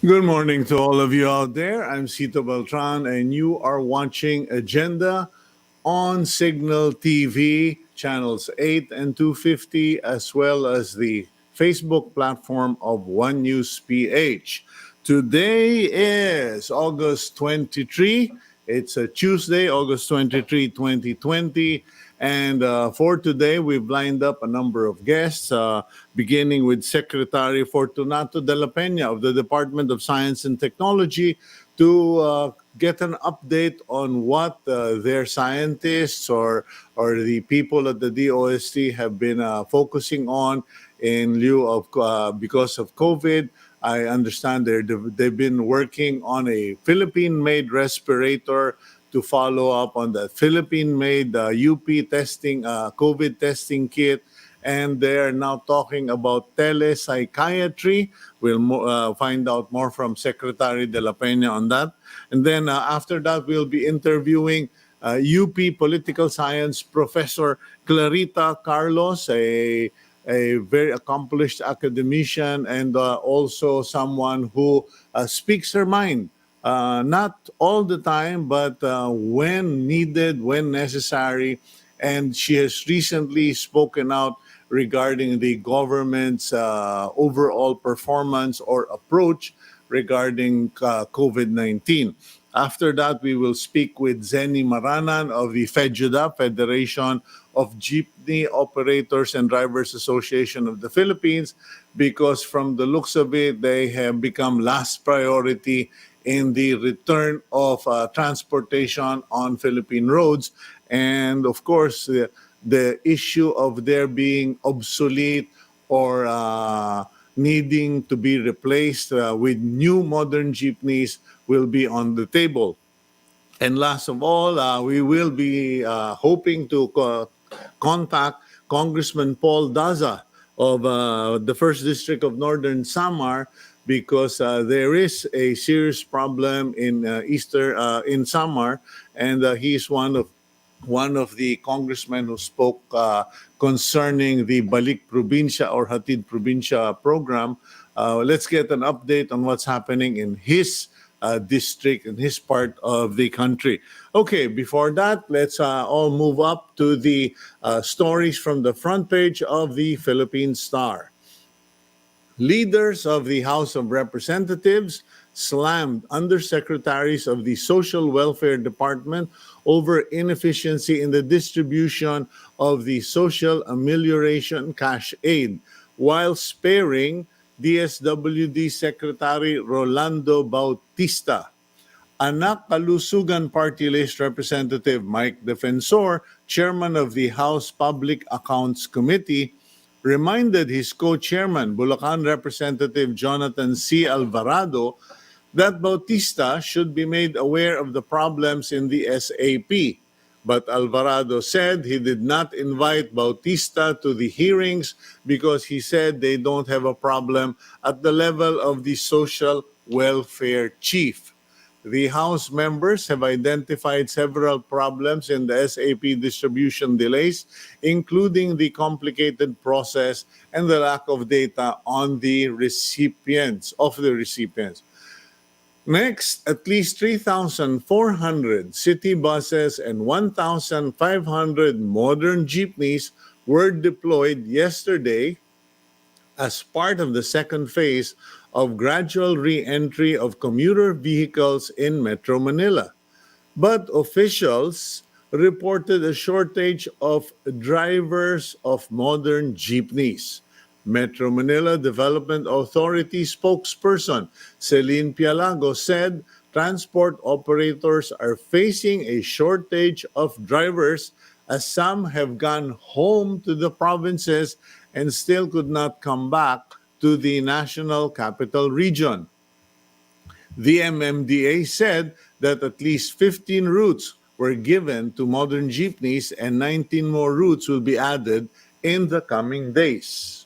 Good morning to all of you out there. I'm Cito Beltran, and you are watching Agenda on Signal TV, channels 8 and 250, as well as the Facebook platform of One News PH. Today is August 23. It's a Tuesday, August 23, 2020. And for today, we've lined up a number of guests, beginning with Secretary Fortunato de la Peña of the Department of Science and Technology to get an update on what their scientists or the people at the DOST have been focusing on in lieu of because of COVID. I understand they've been working on a Philippine-made respirator to follow up on the Philippine-made UP testing, COVID testing kit, and they're now talking about telepsychiatry. We'll find out more from Secretary de la Peña on that. And then after that, we'll be interviewing UP political science professor Clarita Carlos, a very accomplished academician and also someone who speaks her mind. Not all the time, but when needed, when necessary. And she has recently spoken out regarding the government's overall performance or approach regarding COVID-19. After that, we will speak with Zeny Maranan of the FEJODAP, Federation of Jeepney Operators and Drivers Association of the Philippines, because from the looks of it, they have become last priority in the return of transportation on Philippine roads. And of course, the issue of their being obsolete or needing to be replaced with new modern jeepneys will be on the table. And last of all, we will be hoping to contact Congressman Paul Daza of the 1st District of Northern Samar, because there is a serious problem in in Samar, and he's one of the congressmen who spoke concerning the Balik Probinsya or Hatid Probinsya program. Let's get an update on what's happening in his district, in his part of the country. Okay, before that, let's all move up to the stories from the front page of the Philippine Star. Leaders of the House of Representatives slammed undersecretaries of the Social Welfare Department over inefficiency in the distribution of the Social Amelioration Cash Aid, while sparing DSWD Secretary Rolando Bautista. Anak Kalusugan Party List Representative Mike Defensor, chairman of the House Public Accounts Committee, reminded his co-chairman, Bulacan Representative Jonathan C. Alvarado, that Bautista should be made aware of the problems in the SAP. But Alvarado said he did not invite Bautista to the hearings because he said they don't have a problem at the level of the social welfare chief. The House members have identified several problems in the SAP distribution delays, including the complicated process and the lack of data on the recipients. Next, at least 3,400 city buses and 1,500 modern jeepneys were deployed yesterday as part of the second phase of gradual re-entry of commuter vehicles in Metro Manila. But officials reported a shortage of drivers of modern jeepneys. Metro Manila Development Authority spokesperson Celine Pialago said transport operators are facing a shortage of drivers as some have gone home to the provinces and still could not come back to the National Capital Region. The MMDA said that at least 15 routes were given to modern jeepneys and 19 more routes will be added in the coming days.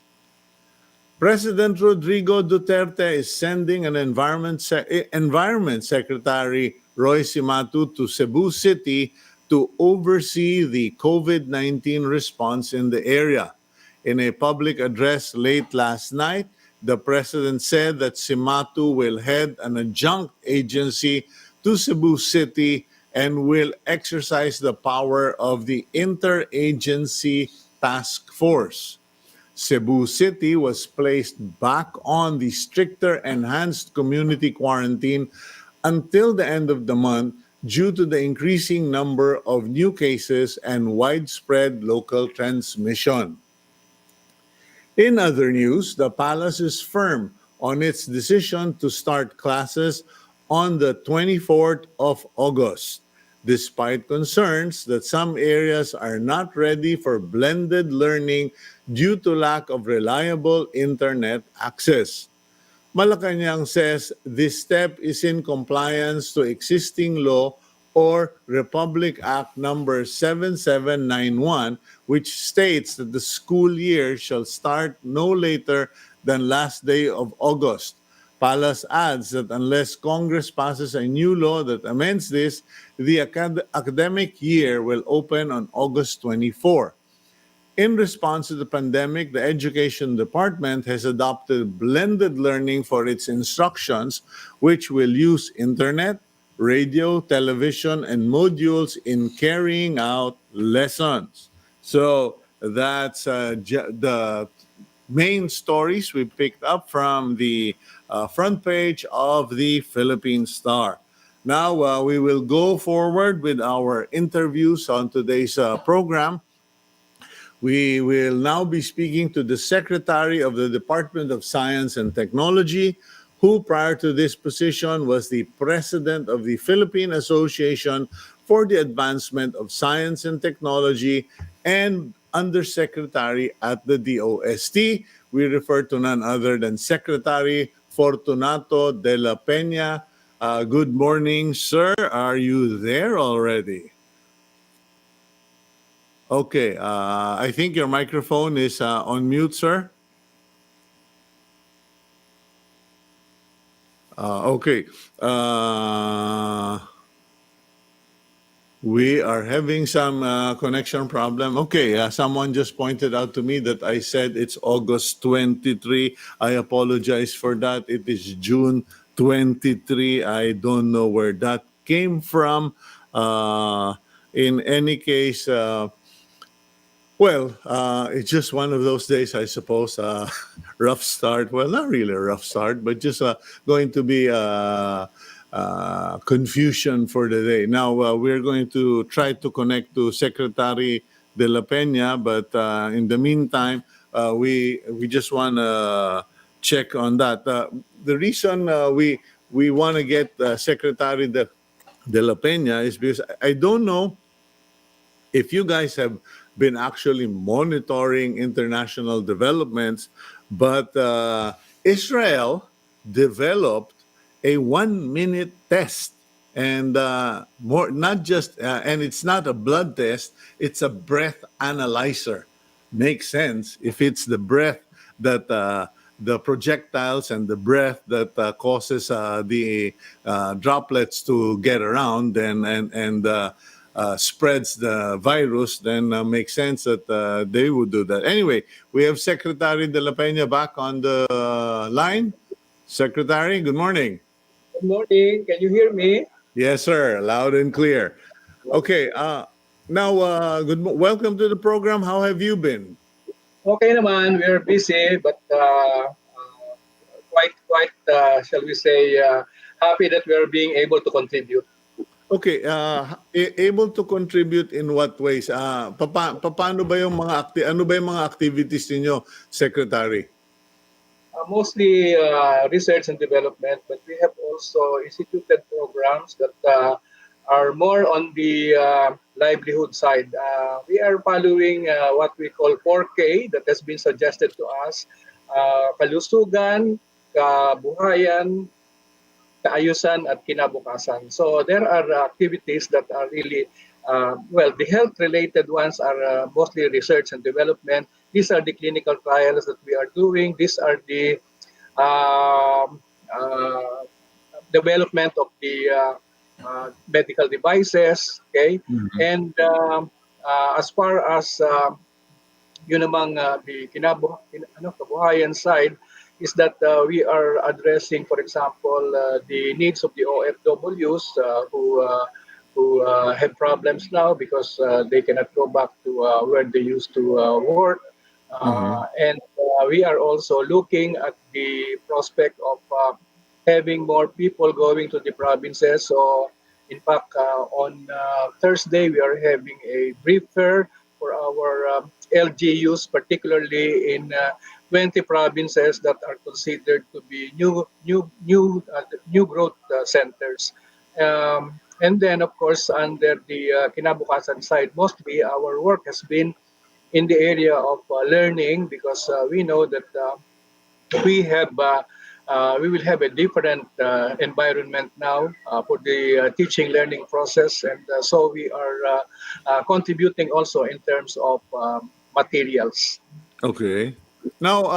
President Rodrigo Duterte is sending an Environment Secretary Roy Cimatu to Cebu City to oversee the COVID-19 response in the area. In a public address late last night, the president said that Simatu will head an adjunct agency to Cebu City and will exercise the power of the Interagency Task Force. Cebu City was placed back on the stricter enhanced community quarantine until the end of the month due to the increasing number of new cases and widespread local transmission. In other news, the palace is firm on its decision to start classes on the 24th of August, despite concerns that some areas are not ready for blended learning due to lack of reliable internet access. Malacanang says this step is in compliance to existing law or Republic Act number 7791, which states that the school year shall start no later than last day of August. Palace adds that unless Congress passes a new law that amends this, the academic year will open on August 24. In response to the pandemic, the Education Department has adopted blended learning for its instructions, which will use internet, radio, television, and modules in carrying out lessons. So that's the main stories we picked up from the front page of the Philippine Star. Now we will go forward with our interviews on today's program. We will now be speaking to the Secretary of the Department of Science and Technology, who prior to this position was the President of the Philippine Association for the Advancement of Science and Technology and Undersecretary at the DOST. We refer to none other than Secretary Fortunato de la Peña. Good morning, sir. Are you there already? Okay, I think your microphone is on mute, sir. Okay. We are having some connection problem. Okay, someone just pointed out to me that I said it's August 23. I apologize for that. It is June 23. I don't know where that came from. In any case, it's just one of those days, I suppose. Rough start. Well, not really a rough start, but just going to be confusion for the day. Now, we're going to try to connect to Secretary de la Peña, but in the meantime, we just want to check on that. The reason we want to get Secretary de la Peña is because I don't know if you guys have been actually monitoring international developments, but Israel developed a 1-minute test, and not just, and it's not a blood test; it's a breath analyzer. Makes sense if it's the breath that the projectiles and the breath that causes the droplets to get around and spreads the virus, then makes sense that they would do that. Anyway, we have Secretary de la Peña back on the line. Secretary, good morning. Good morning. Can you hear me? Yes, sir. Loud and clear. Okay. Now, welcome to the program. How have you been? Okay naman. We are busy, but quite, shall we say, happy that we are being able to contribute. Okay, able to contribute in what ways? Paano ba yung ano ba yung mga activities niyo, Secretary? Mostly research and development, but we have also instituted programs that are more on the livelihood side. We are following what we call 4K that has been suggested to us. Kalusugan, kabuhayan, kaayusan at kinabukasan. So there are activities that are really, the health-related ones are mostly research and development. These are the clinical trials that we are doing. These are the development of the medical devices. Okay, and as far as yun namang the kabuhayan side, is that we are addressing, for example, the needs of the OFWs who have problems now because they cannot go back to where they used to work. And we are also looking at the prospect of having more people going to the provinces. So, in fact, on Thursday, we are having a brief fair for our LGUs, particularly in 20 provinces that are considered to be new growth centers. And then, of course, under the kinabukasan side, mostly our work has been in the area of learning because we know that we have we will have a different environment now for the teaching learning process, and so we are contributing also in terms of materials. Okay. Now,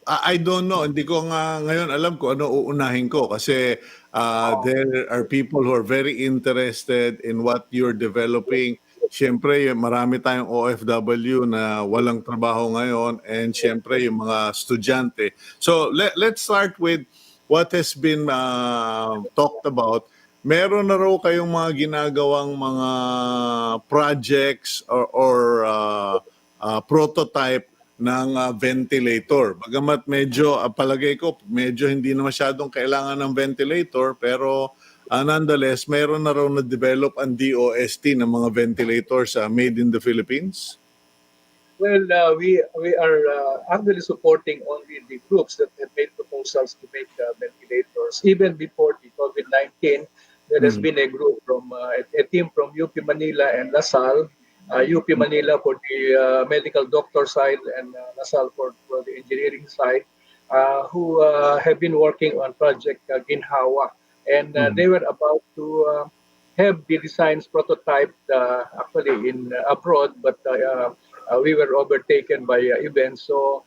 I don't know. Hindi ko nga ngayon alam kung ano uunahin ko kasi there are people who are very interested in what you're developing. Siyempre, marami tayong OFW na walang trabaho ngayon and siyempre yung mga estudyante. So, let's start with what has been talked about. Meron na raw kayong mga ginagawang mga projects or prototype ng ventilator. Bagamat medyo, palagay ko, medyo hindi na masyadong kailangan ng ventilator, pero nonetheless, mayroon na raw na-develop ang DOST ng mga ventilators made in the Philippines? Well, we are actually supporting only the groups that have made proposals to make ventilators. Even before the COVID-19, there has been a group from a team from UP Manila and LaSalle, UP Manila for the medical doctor side and LaSalle for the engineering side, who have been working on Project Ginhawa. And they were about to have the designs prototyped actually in abroad, but we were overtaken by events. So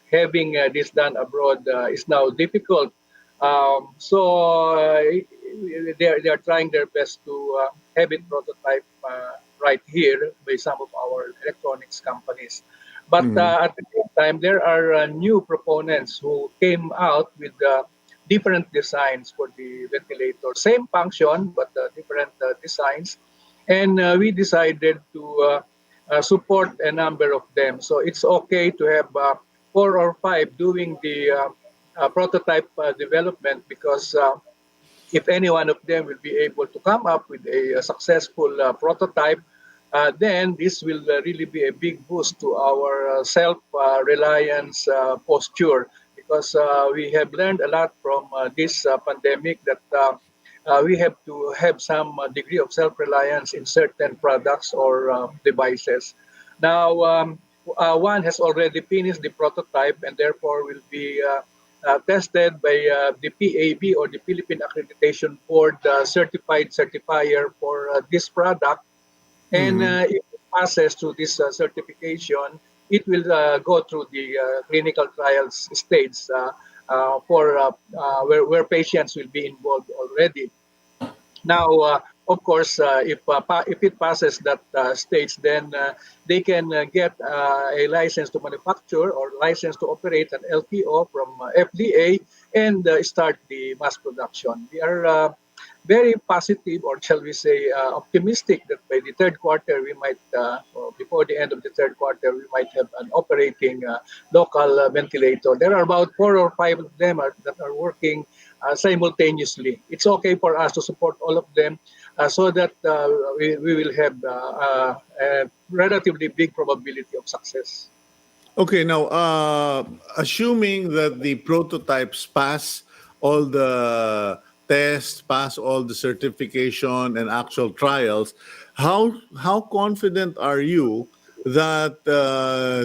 having this done abroad is now difficult. So they are trying their best to have it prototype right here by some of our electronics companies. But at the same time, there are new proponents who came out with different designs for the ventilator. Same function, but different designs. And we decided to support a number of them. So it's okay to have 4 or 5 doing the prototype development because if any one of them will be able to come up with a successful prototype, then this will really be a big boost to our self-reliance posture because we have learned a lot from this pandemic that we have to have some degree of self-reliance in certain products or devices. Now, one has already finished the prototype and therefore will be tested by the PAB or the Philippine Accreditation Board certified certifier for this product. And if it passes through this certification, it will go through the clinical trials stage for where patients will be involved already. Now, of course, if it passes that stage, then they can get a license to manufacture or license to operate an LTO from FDA and start the mass production. We are very positive, or shall we say, optimistic that by the third quarter we might, or before the end of the third quarter, we might have an operating local ventilator. There are about 4 or 5 of them that are working simultaneously. It's okay for us to support all of them so that we will have a relatively big probability of success. Okay, now, assuming that the prototypes pass all the tests, pass all the certification and actual trials, how confident are you that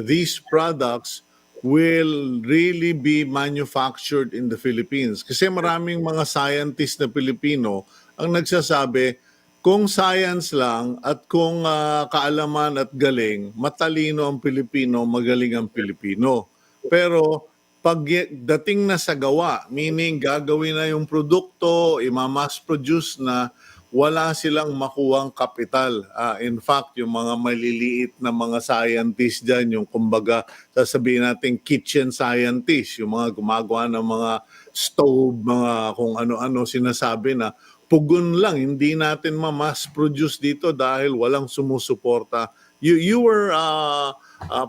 these products will really be manufactured in the Philippines? Kasi maraming mga scientists na Pilipino ang nagsasabi, kung science lang at kung kaalaman at galing, matalino ang Pilipino, magaling ang Pilipino. Pero dating na sa gawa, meaning gagawin na yung produkto, ima-mass produce na, wala silang makuwang kapital. In fact, yung mga maliliit na mga scientists dyan, yung kumbaga sasabihin natin kitchen scientists, yung mga gumagawa ng mga stove, mga kung ano-ano sinasabi na pugon lang, hindi natin ma-mass produce dito dahil walang sumusuporta. You were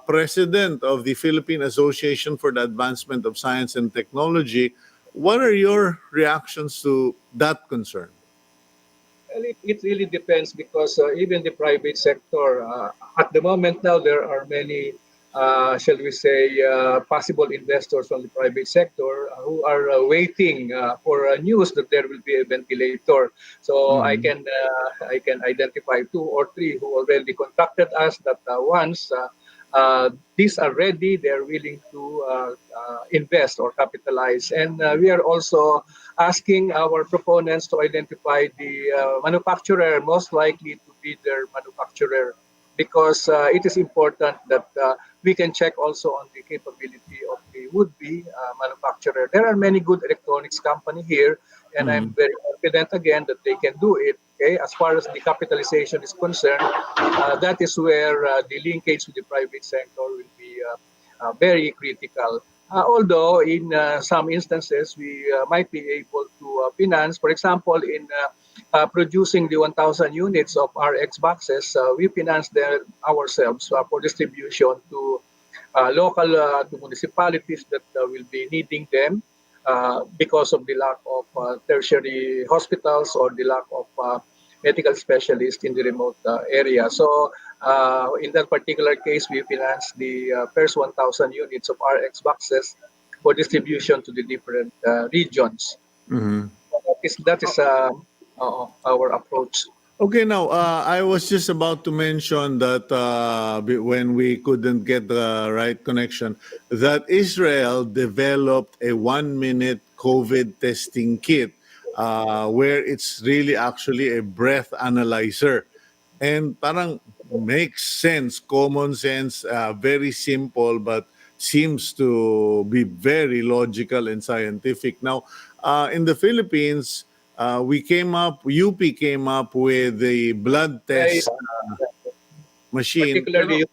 president of the Philippine Association for the Advancement of Science and Technology. What are your reactions to that concern? Well, it really depends because even the private sector, at the moment now, there are many, shall we say, possible investors from the private sector who are waiting for news that there will be a ventilator. So I can identify two or three who already contacted us that once these are ready, they're willing to invest or capitalize. And we are also asking our proponents to identify the manufacturer most likely to be their manufacturer, because it is important that we can check also on the capability of the would-be manufacturer. There are many good electronics company here, and I'm very confident again that they can do it. Okay, as far as the capitalization is concerned, that is where the linkage with the private sector will be very critical. Although in some instances we might be able to finance, for example, in producing the 1,000 units of RX boxes, we finance them ourselves for distribution to local to municipalities that will be needing them because of the lack of tertiary hospitals or the lack of medical specialists in the remote area. So in that particular case, we finance the first 1,000 units of RX boxes for distribution to the different regions. That is our approach. Okay, now I was just about to mention that when we couldn't get the right connection, that Israel developed a 1-minute COVID testing kit where it's really actually a breath analyzer. And parang makes sense, common sense, very simple, but seems to be very logical and scientific. Now, in the Philippines, UP came up with the blood I, test machine. particularly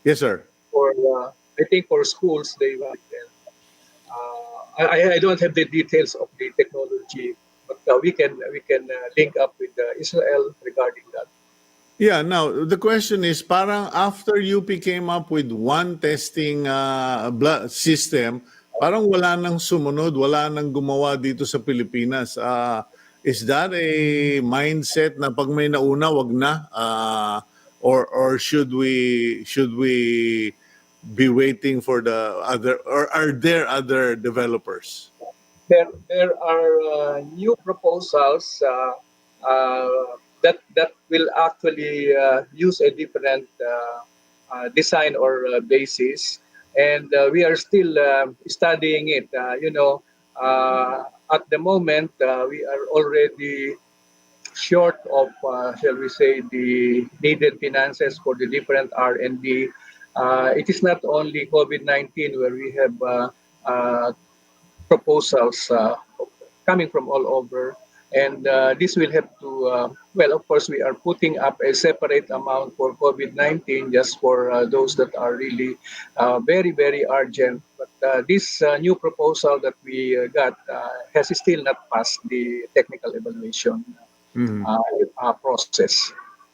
Yes, sir. for I think for schools they want it. I don't have the details of the technology, but we can link up with Israel regarding that. Yeah, now the question is parang after UP came up with one testing blood system, parang wala nang sumunod, wala nang gumawa dito sa Pilipinas. Is that a mindset na pag may nauna, wag na? Or should we be waiting for the other, or are there other developers? There are new proposals that will actually use a different design or basis, and we are still studying it. At the moment, we are already short of, shall we say, the needed finances for the different R&D. It is not only COVID-19 where we have proposals coming from all over. And this will have to, well, of course, we are putting up a separate amount for COVID-19 just for those that are really very, very urgent. But this new proposal that we got has still not passed the technical evaluation process.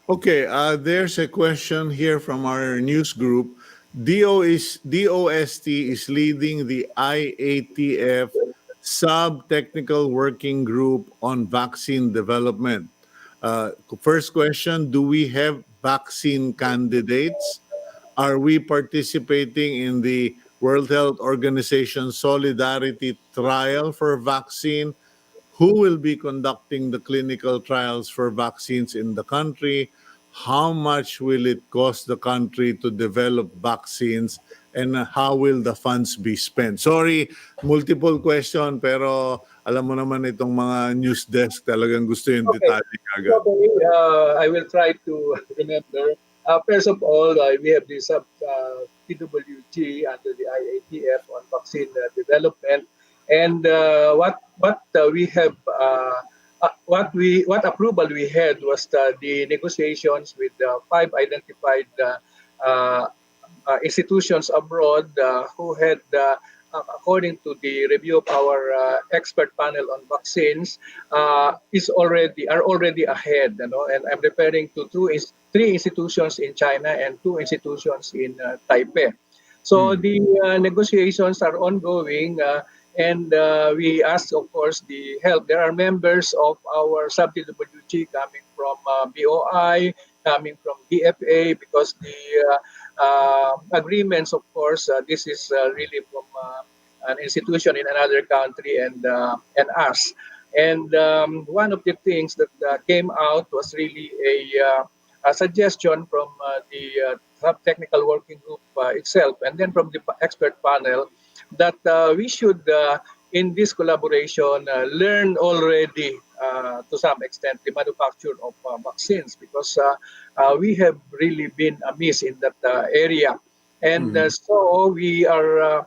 Okay, there's a question here from our news group. DOST is leading the IATF sub-technical working group on vaccine development. First question, do we have vaccine candidates? Are we participating in the World Health Organization Solidarity Trial for vaccine? Who will be conducting the clinical trials for vaccines in the country? How much will it cost the country to develop vaccines? And how will the funds be spent? Sorry, multiple question, pero alam mo naman itong mga news desk talagang gusto yung Okay. detalye agad. Probably, I will try to remember. First of all, we have the PWG under the IATF on vaccine development, and what we have what approval we had was the negotiations with five identified uh, institutions abroad who had, according to the review of our expert panel on vaccines, are already ahead. You know, and I'm referring to three institutions in China and two institutions in Taipei. So Hmm. the negotiations are ongoing, and we ask, of course, the help. There are members of our sub-TWG coming from BOI, coming from DFA, because the agreements, of course, this is really from an institution in another country and us. And one of the things that came out was really a suggestion from the technical working group itself, and then from the expert panel, that we should, in this collaboration, learn already to some extent the manufacture of vaccines, because we have really been amiss in that area. And Hmm. so we are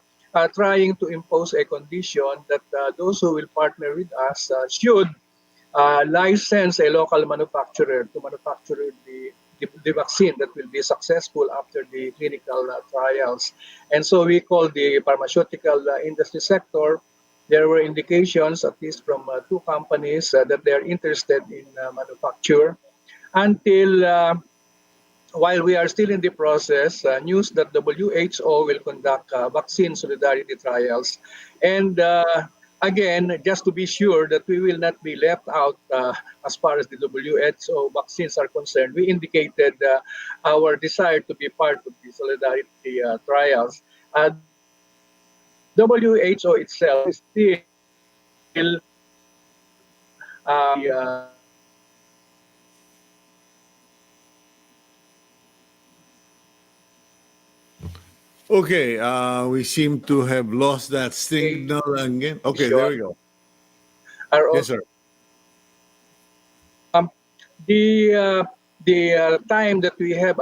trying to impose a condition that those who will partner with us should license a local manufacturer to manufacture the vaccine that will be successful after the clinical trials. And so we call the pharmaceutical industry sector. There were indications, at least from two companies, that they are interested in manufacture. Until while we are still in the process, news that WHO will conduct vaccine solidarity trials. And again, just to be sure that we will not be left out as far as the WHO vaccines are concerned, we indicated our desire to be part of the solidarity trials. WHO itself is still Okay, we seem to have lost that signal again. Okay, there we go. are Yes, also sir. the time that we have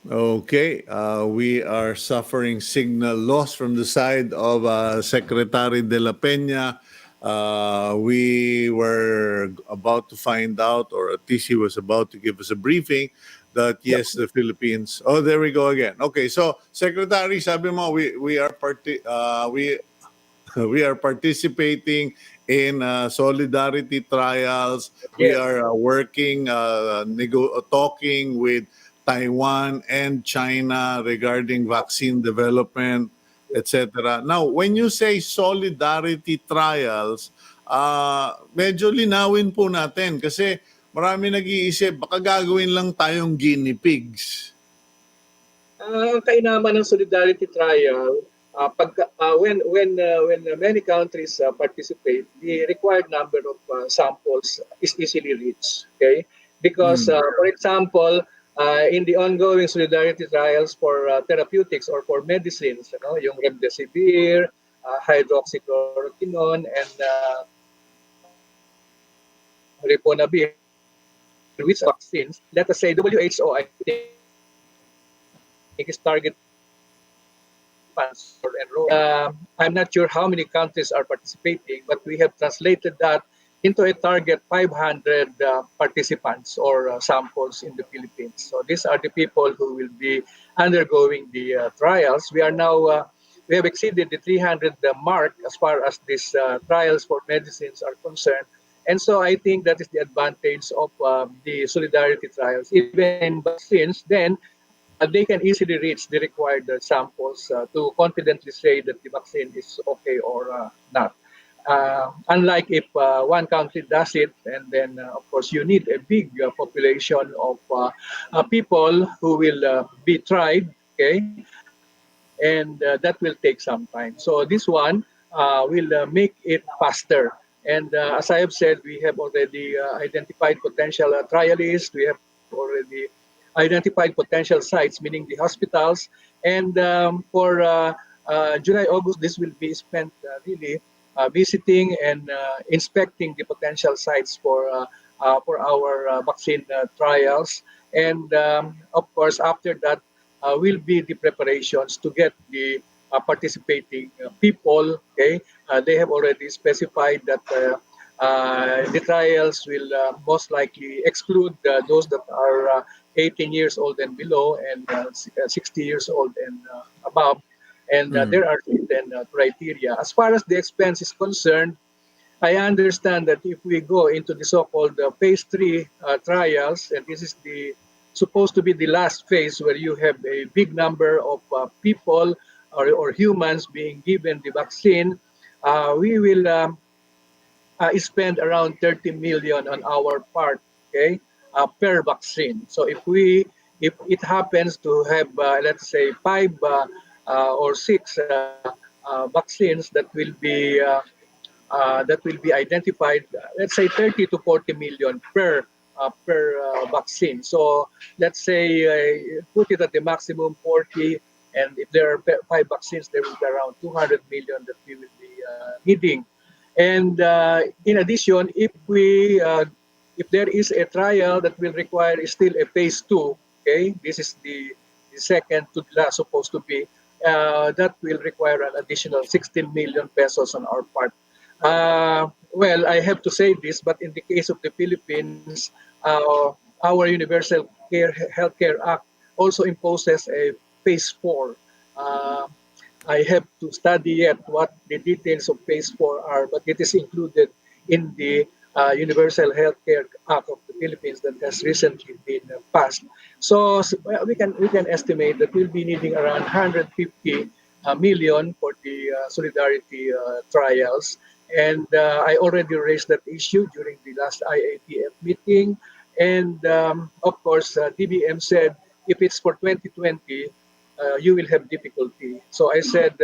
Okay, we are suffering signal loss from the side of Secretary de la Peña. We were about to find out, or at least he was about to give us a briefing, that Yep. yes, the Philippines. Oh, there we go again. Okay, so Secretary, sabi mo, we are participating in solidarity trials. We Yes. are working, talking with Taiwan and China regarding vaccine development, etc. Now, when you say solidarity trials, medyo linawin po natin kasi marami nag-iisip, baka gagawin lang tayong guinea pigs. Ang kainaman ng solidarity trial, when many countries participate, the required number of samples is easily reached. Okay, because Hmm. for example, in the ongoing solidarity trials for therapeutics or for medicines, you know, yung remdesivir, hydroxychloroquine, and riponavir, which vaccines, let us say WHO, I think, is targeting funds for enrollment. I'm not sure how many countries are participating, but we have translated that into a target 500 participants or samples in the Philippines. So these are the people who will be undergoing the trials. We have exceeded the 300 mark as far as these trials for medicines are concerned. And so I think that is the advantage of the solidarity trials. Even in vaccines, then they can easily reach the required samples to confidently say that the vaccine is okay or not. Unlike if one country does it, and then of course you need a big population of people who will be tried, okay, and that will take some time. So this one will make it faster. And as I have said, we have already identified potential trialists. We have already identified potential sites, meaning the hospitals. And for July, August, this will be spent really visiting and inspecting the potential sites for our vaccine trials. And of course, after that will be the preparations to get the participating people. Okay, they have already specified that the trials will most likely exclude those that are 18 years old and below, and 60 years old and above. And Mm. there are certain criteria. As far as the expense is concerned, I understand that if we go into the so-called phase three trials, and this is the supposed to be the last phase where you have a big number of people or humans being given the vaccine, we will spend around 30 million on our part, okay, per vaccine. So if it happens to have, let's say, five or six vaccines that will be identified, let's say 30 to 40 million per vaccine. So let's say put it at the maximum 40, and if there are five vaccines, there will be around 200 million that we will be needing. And in addition, if there is a trial that will require still a phase two, okay, this is the second to the last supposed to be, that will require an additional 16 million pesos on our part. Well, I have to say this, but in the case of the Philippines, our Universal Healthcare Act also imposes a phase four. Uh, I have to study yet what the details of phase four are, but it is included in the Universal Healthcare Act of the Philippines that has recently been passed. So we can estimate that we'll be needing around 150 million for the solidarity trials. And I already raised that issue during the last IATF meeting. And of course, DBM said if it's for 2020, you will have difficulty. So I said,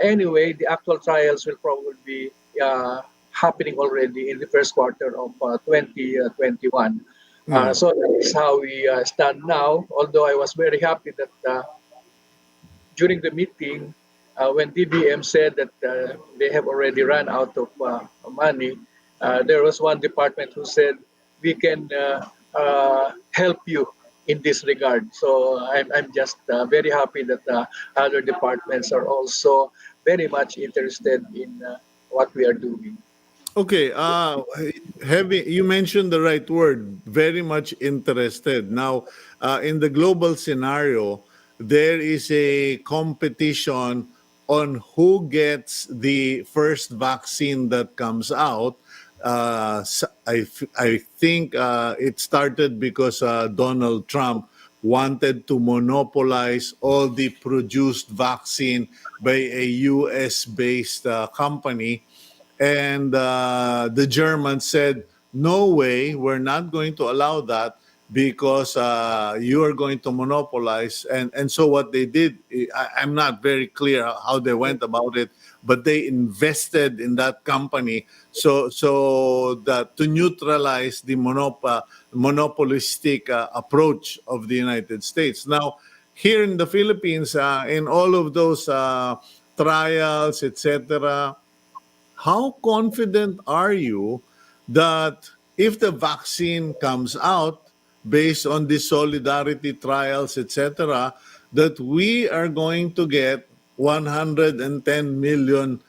anyway, the actual trials will probably be happening already in the first quarter of 2021. Mm. So that is how we stand now. Although I was very happy that during the meeting, when DBM said that they have already run out of money, there was one department who said, we can help you in this regard. So I'm just very happy that other departments are also very much interested in what we are doing. Okay, you mentioned the right word, very much interested. Now, in the global scenario, there is a competition on who gets the first vaccine that comes out. I think it started because Donald Trump wanted to monopolize all the produced vaccine by a US based company, and the Germans said, "No way, we're not going to allow that because you are going to monopolize." And so what they did, I'm not very clear how they went about it, but they invested in that company so that to neutralize the monopolistic approach of the United States. Now, here in the Philippines, in all of those trials, etc., how confident are you that if the vaccine comes out based on the solidarity trials, etc., that we are going to get 110 million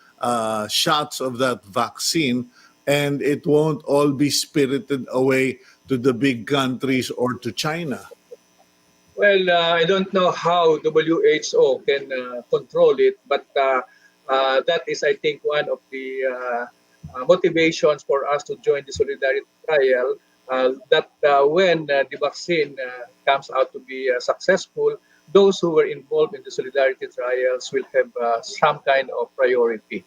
shots of that vaccine, and it won't all be spirited away to the big countries or to China? Well, I don't know how WHO can control it, but that is, I think, one of the motivations for us to join the solidarity trial. That when the vaccine comes out to be successful, those who were involved in the solidarity trials will have some kind of priority.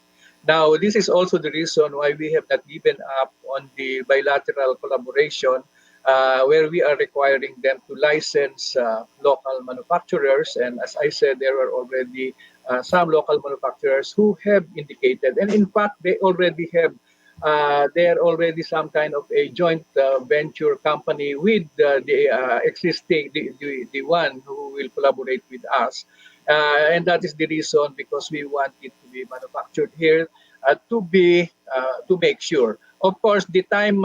Now, this is also the reason why we have not given up on the bilateral collaboration, where we are requiring them to license local manufacturers. And as I said, there are already some local manufacturers who have indicated, and in fact, they are already some kind of a joint venture company with the existing, the one who will collaborate with us. And that is the reason because we want it to be manufactured here to make sure. Of course, the time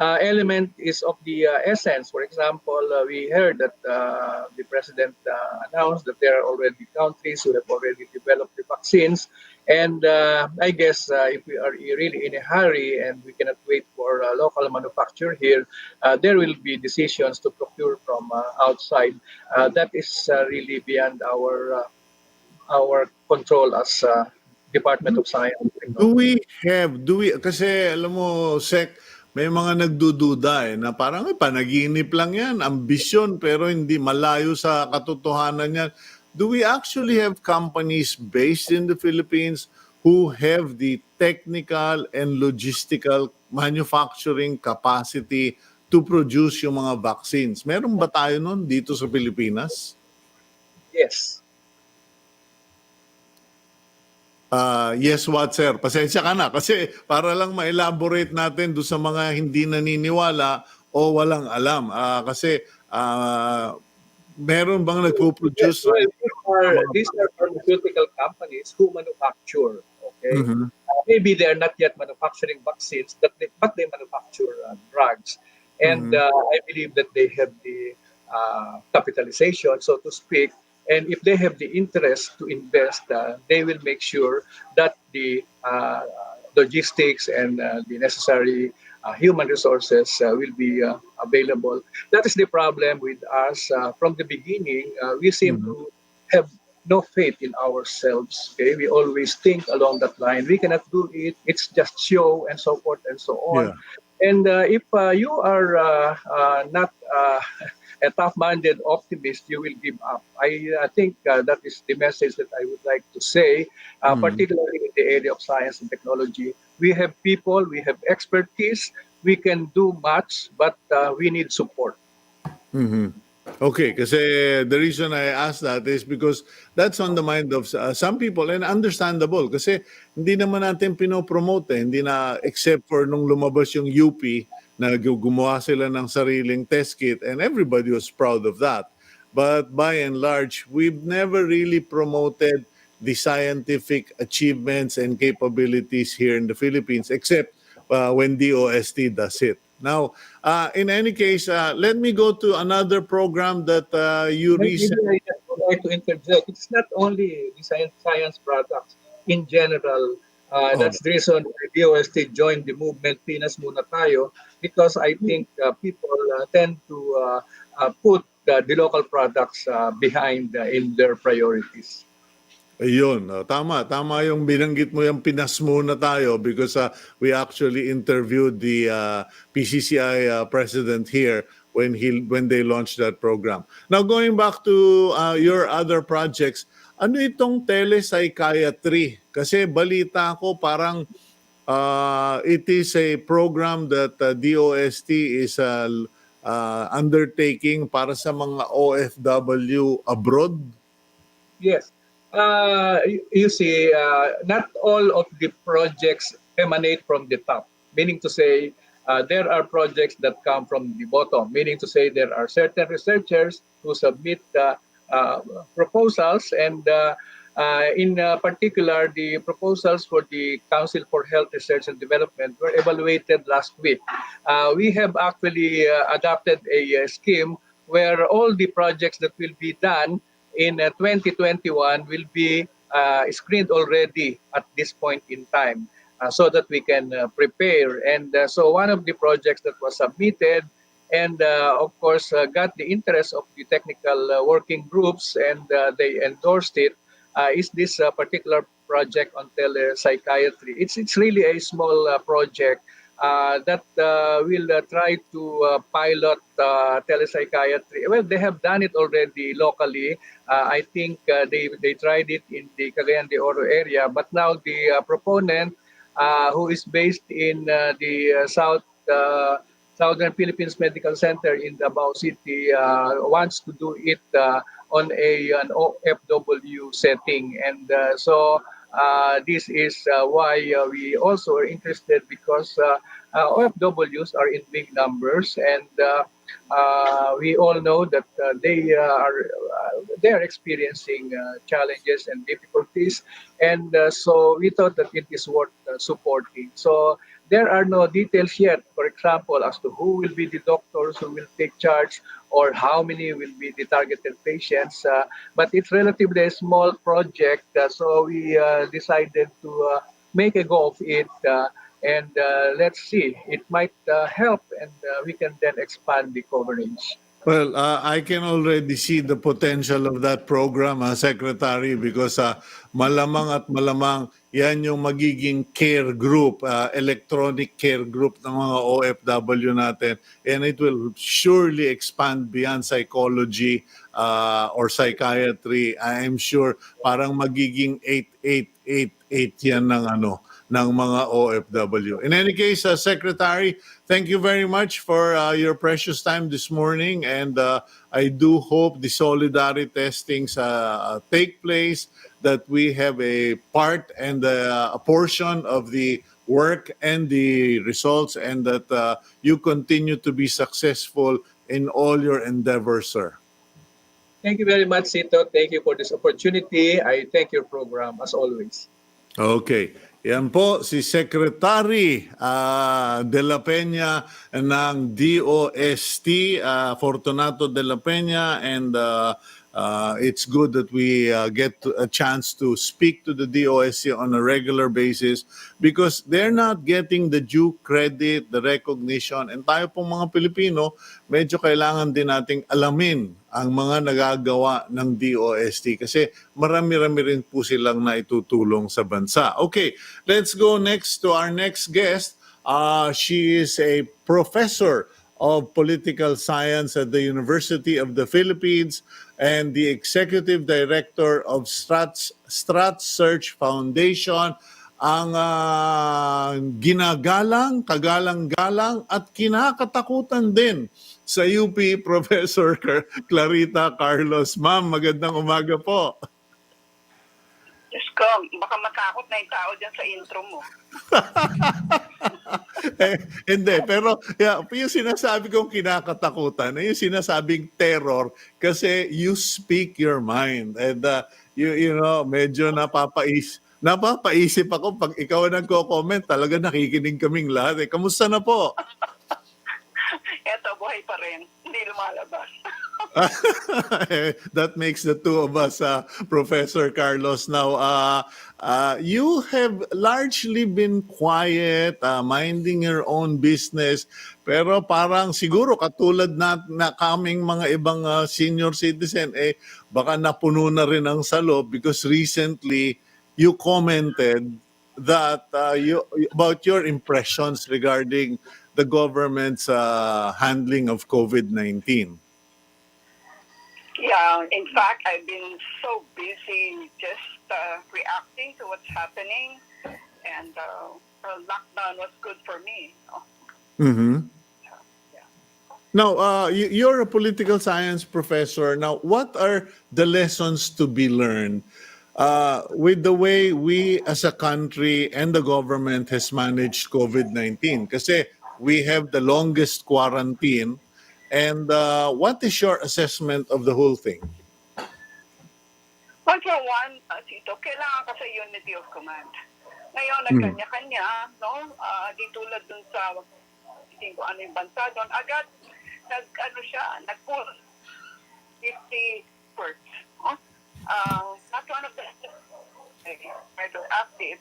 element is of the essence. For example, we heard that the president announced that there are already countries who have already developed the vaccines. And I guess if we are really in a hurry and we cannot wait for local manufacture here, there will be decisions to procure from outside. That is really beyond our control as Department of Science and Technology. Kasi alam mo, Sec, may mga nagdududa na parang panaginip lang yan, ambisyon, pero hindi malayo sa katotohanan yan. Do we actually have companies based in the Philippines who have the technical and logistical manufacturing capacity to produce yung mga vaccines? Meron ba tayo nun dito sa Pilipinas? Yes. Yes, what, sir? Pasensya ka na. Kasi para lang ma-elaborate natin doon sa mga hindi naniniwala o walang alam. Kasi meron bang Yes, nagpo-produce well, right now sa mga these are pharmaceutical companies who manufacture. Okay, Mhm. maybe they are not yet manufacturing vaccines, but they manufacture drugs, and Mhm. I believe that they have the capitalization, so to speak. And if they have the interest to invest, they will make sure that the logistics and the necessary human resources will be available. That is the problem with us. From the beginning, we seem Mhm. to have no faith in ourselves. Okay, we always think along that line. We cannot do it. It's just show and so forth and so on. Yeah. And if you are not a tough-minded optimist, you will give up. I think that is the message that I would like to say, Mhm. particularly in the area of science and technology. We have people, we have expertise, we can do much, but we need support. Mhm. Okay, kasi the reason I asked that is because that's on the mind of some people and understandable kasi hindi naman natin pinopromote hindi na except for nung lumabas yung UP na gumawa sila ng sariling test kit and everybody was proud of that. But by and large, we've never really promoted the scientific achievements and capabilities here in the Philippines except when DOST does it. Now, in any case, let me go to another program that you Maybe recently. I just would like to interject. It's not only the science products in general. Oh, That's the reason why DOST joined the movement Pinas Muna Tayo, because I think people tend to put the local products behind in their priorities. ayun, tama yung binanggit mo yung Pinas muna tayo because we actually interviewed the PCCI president here when they launched that program. Now going back to your other projects, ano itong telepsychiatry? Kasi balita ko parang it is a program that DOST is undertaking para sa mga OFW abroad. Yes. You see, not all of the projects emanate from the top, meaning to say, there are projects that come from the bottom, meaning to say there are certain researchers who submit uh, proposals, and in particular, the proposals for the Council for Health Research and Development were evaluated last week. We have actually adopted a scheme where all the projects that will be done in 2021 will be screened already at this point in time, so that we can prepare. And so one of the projects that was submitted and of course got the interest of the technical working groups, and they endorsed it, is this particular project on telepsychiatry. It's really a small project that will try to pilot telepsychiatry. Well, they have done it already locally. I think they tried it in the Cagayan de Oro area, but now the proponent, who is based in the Southern Philippines Medical Center in Davao City, wants to do it on an OFW setting. And so this is why we also are interested, because OFWs are in big numbers, and we all know that they are experiencing challenges and difficulties, and so we thought that it is worth supporting. So there are no details yet, for example, as to who will be the doctors who will take charge or how many will be the targeted patients. But it's relatively a small project, so we decided to make a go of it. And let's see, it might help, and we can then expand the coverage. Well, I can already see the potential of that program, Secretary, because malamang at malamang yan yung magiging care group, electronic care group ng mga OFW natin. And it will surely expand beyond psychology or psychiatry. I am sure parang magiging 8888 yan ng mga OFW. In any case, Secretary, thank you very much for your precious time this morning, and I do hope the solidarity testings take place, that we have a part and a portion of the work and the results, and that you continue to be successful in all your endeavors, sir. Thank you very much, Cito. Thank you for this opportunity. I thank your program, as always. Okay. Yan po si Secretary de la Peña ng DOST, Fortunato de la Peña, and it's good that we get a chance to speak to the DOST on a regular basis, because they're not getting the due credit, the recognition, and tayo pong mga Pilipino, medyo kailangan din nating alamin ang mga nagagawa ng DOST, kasi marami-rami rin po silang naitutulong sa bansa. Okay, let's go next to our next guest. She is a professor of political science at the University of the Philippines and the executive director of Strat Search Foundation, ang ginagalang, kagalang-galang at kinakatakutan din sa UP, Professor Clarita Carlos. Ma'am, magandang umaga po. Diyos ko, baka matakot na yung tao dyan sa intro mo. Hindi, pero yung sinasabi kong kinakatakutan, yung sinasabing terror, kasi you speak your mind. And you know, medyo napapaisip ako pag ikaw ang nagko-comment, talaga nakikinig kaming lahat. Kamusta na po? Eto, buhay pa rin. Hindi lumalabas. That makes the two of us, Professor Carlos. Now, you have largely been quiet, minding your own business, pero parang siguro katulad na kaming mga ibang senior citizen, baka napuno na rin ang salo, because recently you commented that about your impressions regarding the government's handling of COVID-19. Yeah, in fact, I've been so busy just reacting to what's happening, and lockdown was good for me. Mm-hmm. Yeah. Now, you're a political science professor. Now, what are the lessons to be learned with the way we as a country and the government has managed COVID-19? Kasi we have the longest quarantine. And what is your assessment of the whole thing? Well, for one, Cito, kailangan kasi unity of command. Ngayon, nagkanya-kanya, no? Di tulad dun sa, hindi ko ano yung bansa doon, agad, nag-pull 50 words. Not one of them are active.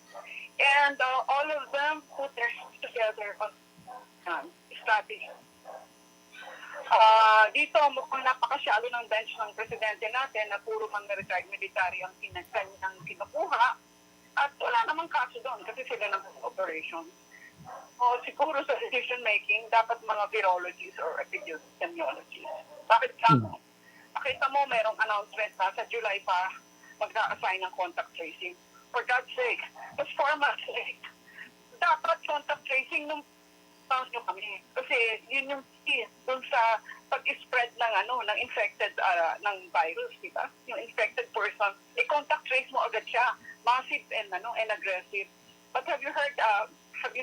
And all of them put their heads together on strategy. Dito, mukhang napakasyalo ng bench ng presidente natin na puro mga retired military ang kanyang kinukuha, at wala namang kaso doon kasi sila ng operation. Siguro sa decision-making, dapat mga virologists or epidemiologists. Bakit kamo? Nakita mo, merong announcement na sa July pa mag-a-assign ng contact tracing. For God's sake, that's 4 months late. Dapat contact tracing nung taon nyo kami. Kasi yun yung key dun sa pag-spread ng ng infected ng virus, di ba? Yung infected person, contact trace mo agad siya. Massive and aggressive. But have you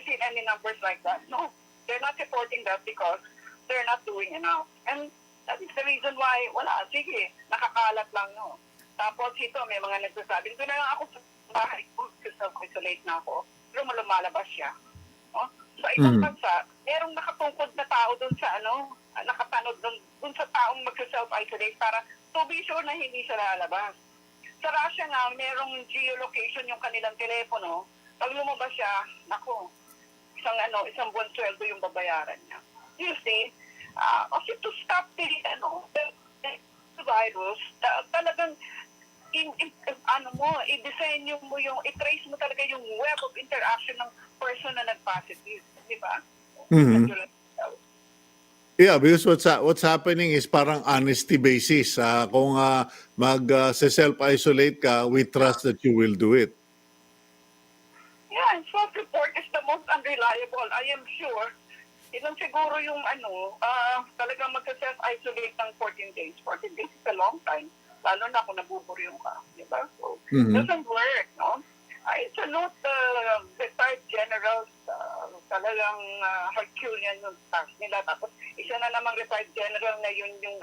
seen any numbers like that? No. They're not reporting that because they're not doing enough. And that is the reason why, wala, sige, nakakalat lang, no. Tapos ito, may mga nagsasabi, doon na lang ako sa bahay ko, self-isolate na ako, pero lumalabas siya. No? ibang bansa, merong nakatungkod na tao doon sa nakatanod doon sa taong magsa-self-isolate para to be sure na hindi siya lalabas. Sa Russia nga, merong geolocation yung kanilang telepono. Pag lumabas siya, nako, isang buwan sweldo yung babayaran niya. You see, kasi to stop the virus, talagang i-design mo i-trace mo talaga yung web of interaction ng person na nag-positive, di ba? Yeah, because what's happening is parang honesty basis. Kung self-isolate ka, we trust that you will do it. Yeah, and self-report is the most unreliable. I am sure. Ilan siguro yung talagang magsa-self-isolate ng 14 days. 14 days is a long time. Lalo na kung nabuburyong ka. Di ba? So, doesn't work, no? I salute retired generals. Talagang Herculean yung task nila. Tapos, isa na namang retired general na yun yung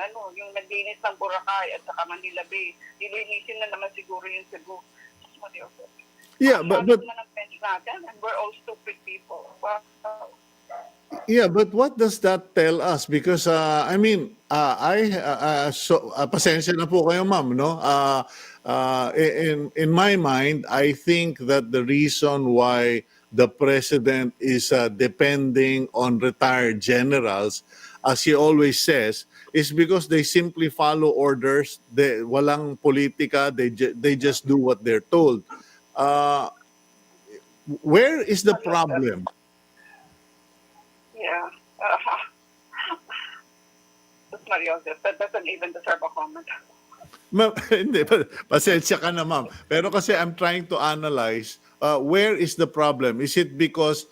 naglinis ng Boracay at saka Manila Bay. Nilinisin na naman siguro yung Cebu. Yeah, but natin, and we're all stupid people. Wow. Yeah, but what does that tell us? Because pasensya na po kayo, ma'am, no? In my mind, I think that the reason why the president is depending on retired generals, as he always says, is because they simply follow orders. Walang politika. They just do what they're told. Where is the problem? Yeah. Mario, that doesn't even deserve a comment. Hindi, pasensya ka na, ma'am. Pero kasi I'm trying to analyze where is the problem? Is it because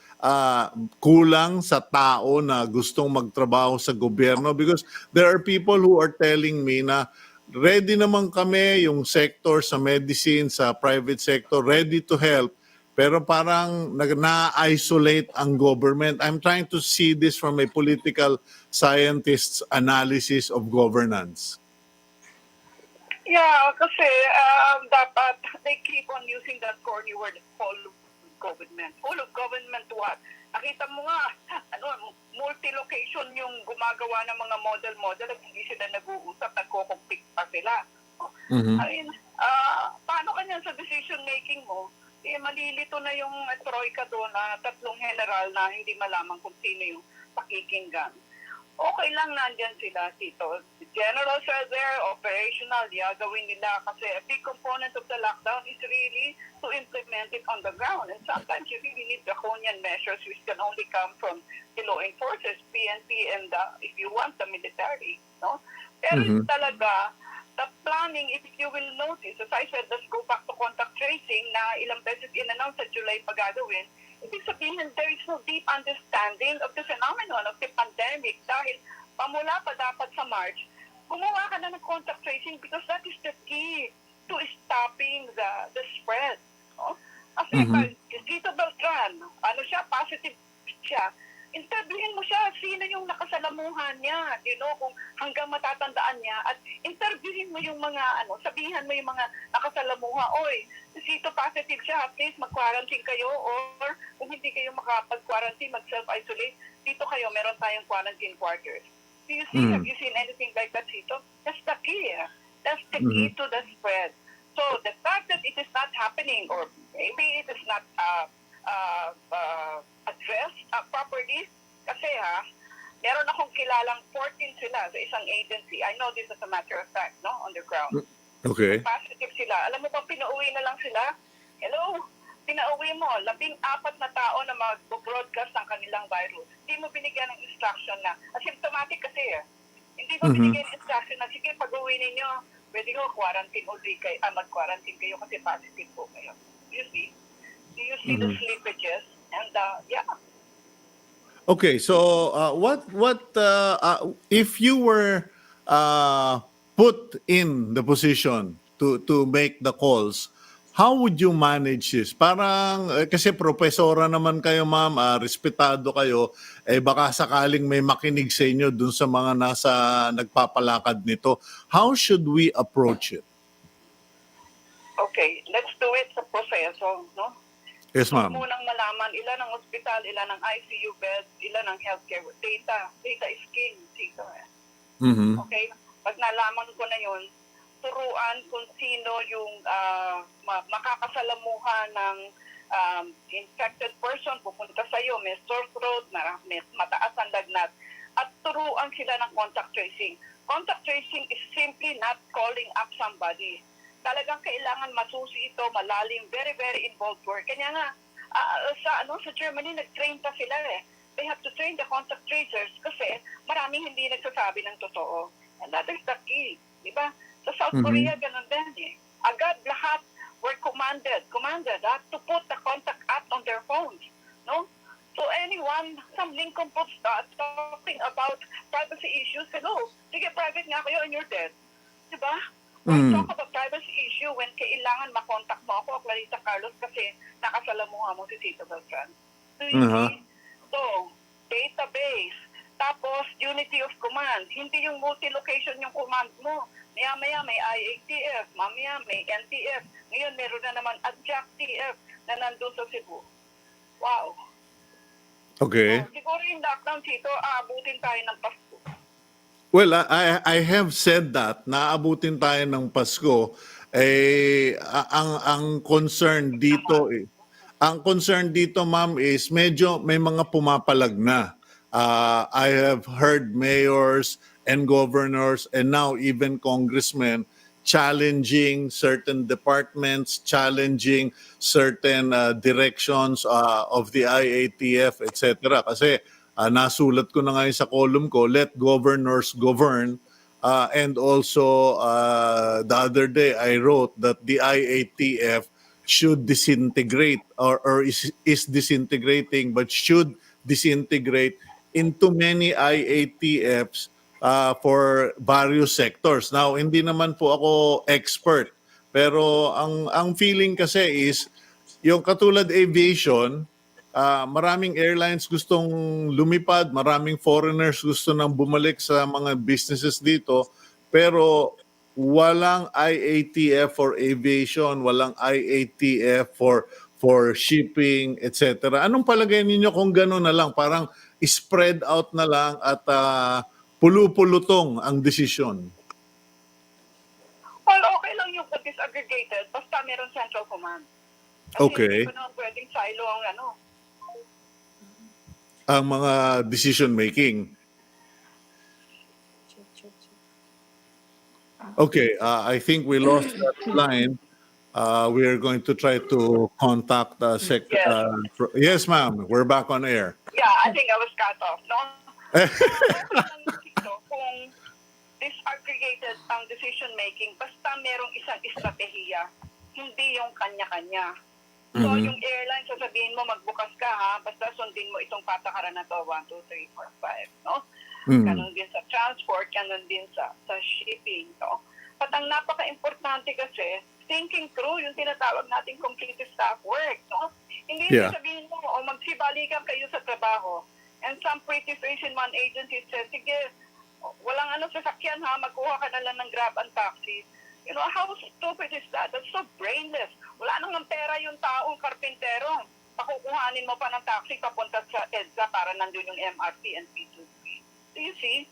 kulang sa tao na gustong magtrabaho sa gobyerno? Because there are people who are telling me na ready naman kami, yung sector sa medicine, sa private sector, ready to help. Pero parang na-isolate ang government. I'm trying to see this from a political scientist's analysis of governance. Yeah, kasi dapat they keep on using that corny word, full of government. Full of government what? Nakita mo nga, multi-location yung gumagawa ng mga model at hindi sila nag-uusap, nagko-compete pa sila. I mean, paano kanya sa decision-making mo? Malilito na yung troika doon na tatlong general na hindi malaman kung sino yung pakikinggan. Okay lang nandyan sila, Tito. The generals are there, operational, gawin nila kasi a big component of the lockdown is really to implement it on the ground. And sometimes you really need draconian measures which can only come from the law enforcers, PNP, and if you want, the military. No? Pero talaga, the planning, if you will notice, as I said, let's go back to contact tracing na ilang beses in-announce sa July pa gagawin, ibig sabihin there is no deep understanding of the phenomenon of the pandemic dahil pamula pa dapat sa March, gumawa ka na ng contact tracing because that is the key to stopping the spread. No? Kasi Cito Beltran, positive siya, interviewin mo siya, sino yung nakasalamuhan niya, kung hanggang matatandaan niya, at interviewin mo yung mga, sabihan mo yung mga nakasalamuha, oy, Sito positive siya, please mag-quarantine kayo, or kung hindi kayo makapag-quarantine, mag-self-isolate, dito kayo, meron tayong quarantine quarters. Do you see, have you seen anything like that, Sito? That's the key. That's the key to the spread. So, the fact that it is not happening, or maybe it is not addressed properly, kasi meron akong kilalang 14 sila sa isang agency. I know this as a matter of fact, no, on the ground. Okay. Positive sila. Alam mo ba, pinauwi na lang sila? Hello? Pinauwi mo, 14 na tao na mag-broadcast ang kanilang virus. Hindi mo binigyan ng instruction na, asymptomatic kasi hindi mo binigyan ng instruction na, sige, pag-uwi ninyo, pwede ko quarantine ulit kayo, mag-quarantine kayo kasi positive po kayo. You see? Do you see the slippages? And Okay, so what if you were put in the position to make the calls, how would you manage this? Parang kasi profesora naman kayo, ma'am, respetado kayo, baka sakaling may makinig sa inyo dun sa mga nasa nagpapalakad nito. How should we approach it? Okay, let's do it sa proseso, no? Yes, Gusto ma'am. munang malaman ilan ang hospital, ilan ang ICU beds, ilan ang healthcare. Data is king dito. Mhm. Okay? Pag nalaman ko na yun, turuan kung sino yung makakasalamuha ng infected person, pupunta sa'yo, may sore throat, may mataas ang lagnat, at turuan sila ng contact tracing. Contact tracing is simply not calling up somebody. Talagang kailangan masusi ito, malalim, very, very involved work. Kanya nga, sa Germany, nag-train pa sila eh. They have to train the contact tracers kasi maraming hindi nagsasabi ng totoo. And that is the key. Diba? Sa South Korea, ganun din eh. Agad lahat were commanded to put the contact app on their phones. No? So anyone, some nincompoop talking about privacy issues, hello, sige, private nga kayo and you're dead. Diba? When talk about privacy issue, when kailangan makontak mo ako, Clarita Carlos, kasi nakasalamuha mo si Cito Beltran. Do you see? So, database, tapos unity of command. Hindi yung multi-location yung command mo. Maya-maya may IATF, mamaya may NTF. Ngayon meron na naman adjunct TF na nandun sa Cebu. Wow. Okay. So, siguro yung lockdown dito, aabutin tayo ng Pasko. Well, I have said that naabutin tayo ng Pasko. Ang concern dito ma'am is medyo may mga pumapalag na. I have heard mayors and governors and now even congressmen challenging certain departments, challenging certain directions of the IATF, etc. Kasi nasulat ko na ngayon sa column ko, let governors govern. And also, the other day, I wrote that the IATF should disintegrate or is disintegrating but should disintegrate into many IATFs for various sectors. Now, hindi naman po ako expert, pero ang feeling kasi is yung katulad aviation, maraming airlines gustong lumipad, maraming foreigners gusto nang bumalik sa mga businesses dito, pero walang IATF for aviation, walang IATF for shipping, etc. Anong palagay ninyo kung gano'n na lang, parang spread out na lang at pulu-pulutong ang desisyon? Well, okay lang yung disaggregated, basta meron central command. Kasi Okay. hindi ko naman pwedeng silo ang Ang mga decision making. Okay, I think we lost that line. We are going to try to contact yes, ma'am. We're back on air. Yeah, I think I was cut off, no? Kung disaggregated ang decision-making, basta merong isang estratehiya, hindi yung kanya-kanya. So, yung airline, sasabihin mo, magbukas ka, ha? Basta sundin mo itong patakaran na to, 1, 2, 3, 4, 5, no? Ganon din sa transport, ganon din sa shipping, no? At ang napaka-importante kasi, thinking through yung tinatawag nating complete staff work, no? Hindi sabihin mo, magsibalikan kayo sa trabaho. And some pretty face in one agency said, sige, walang sasakyan ha, magkuha ka na lang ng Grab and taxi. You know, how stupid is that? That's so brainless. Wala nang pera yung taong karpintero. Pakukuhanin mo pa ng taxi papunta sa EDSA para nandun yung MRT and P2P. Do you see?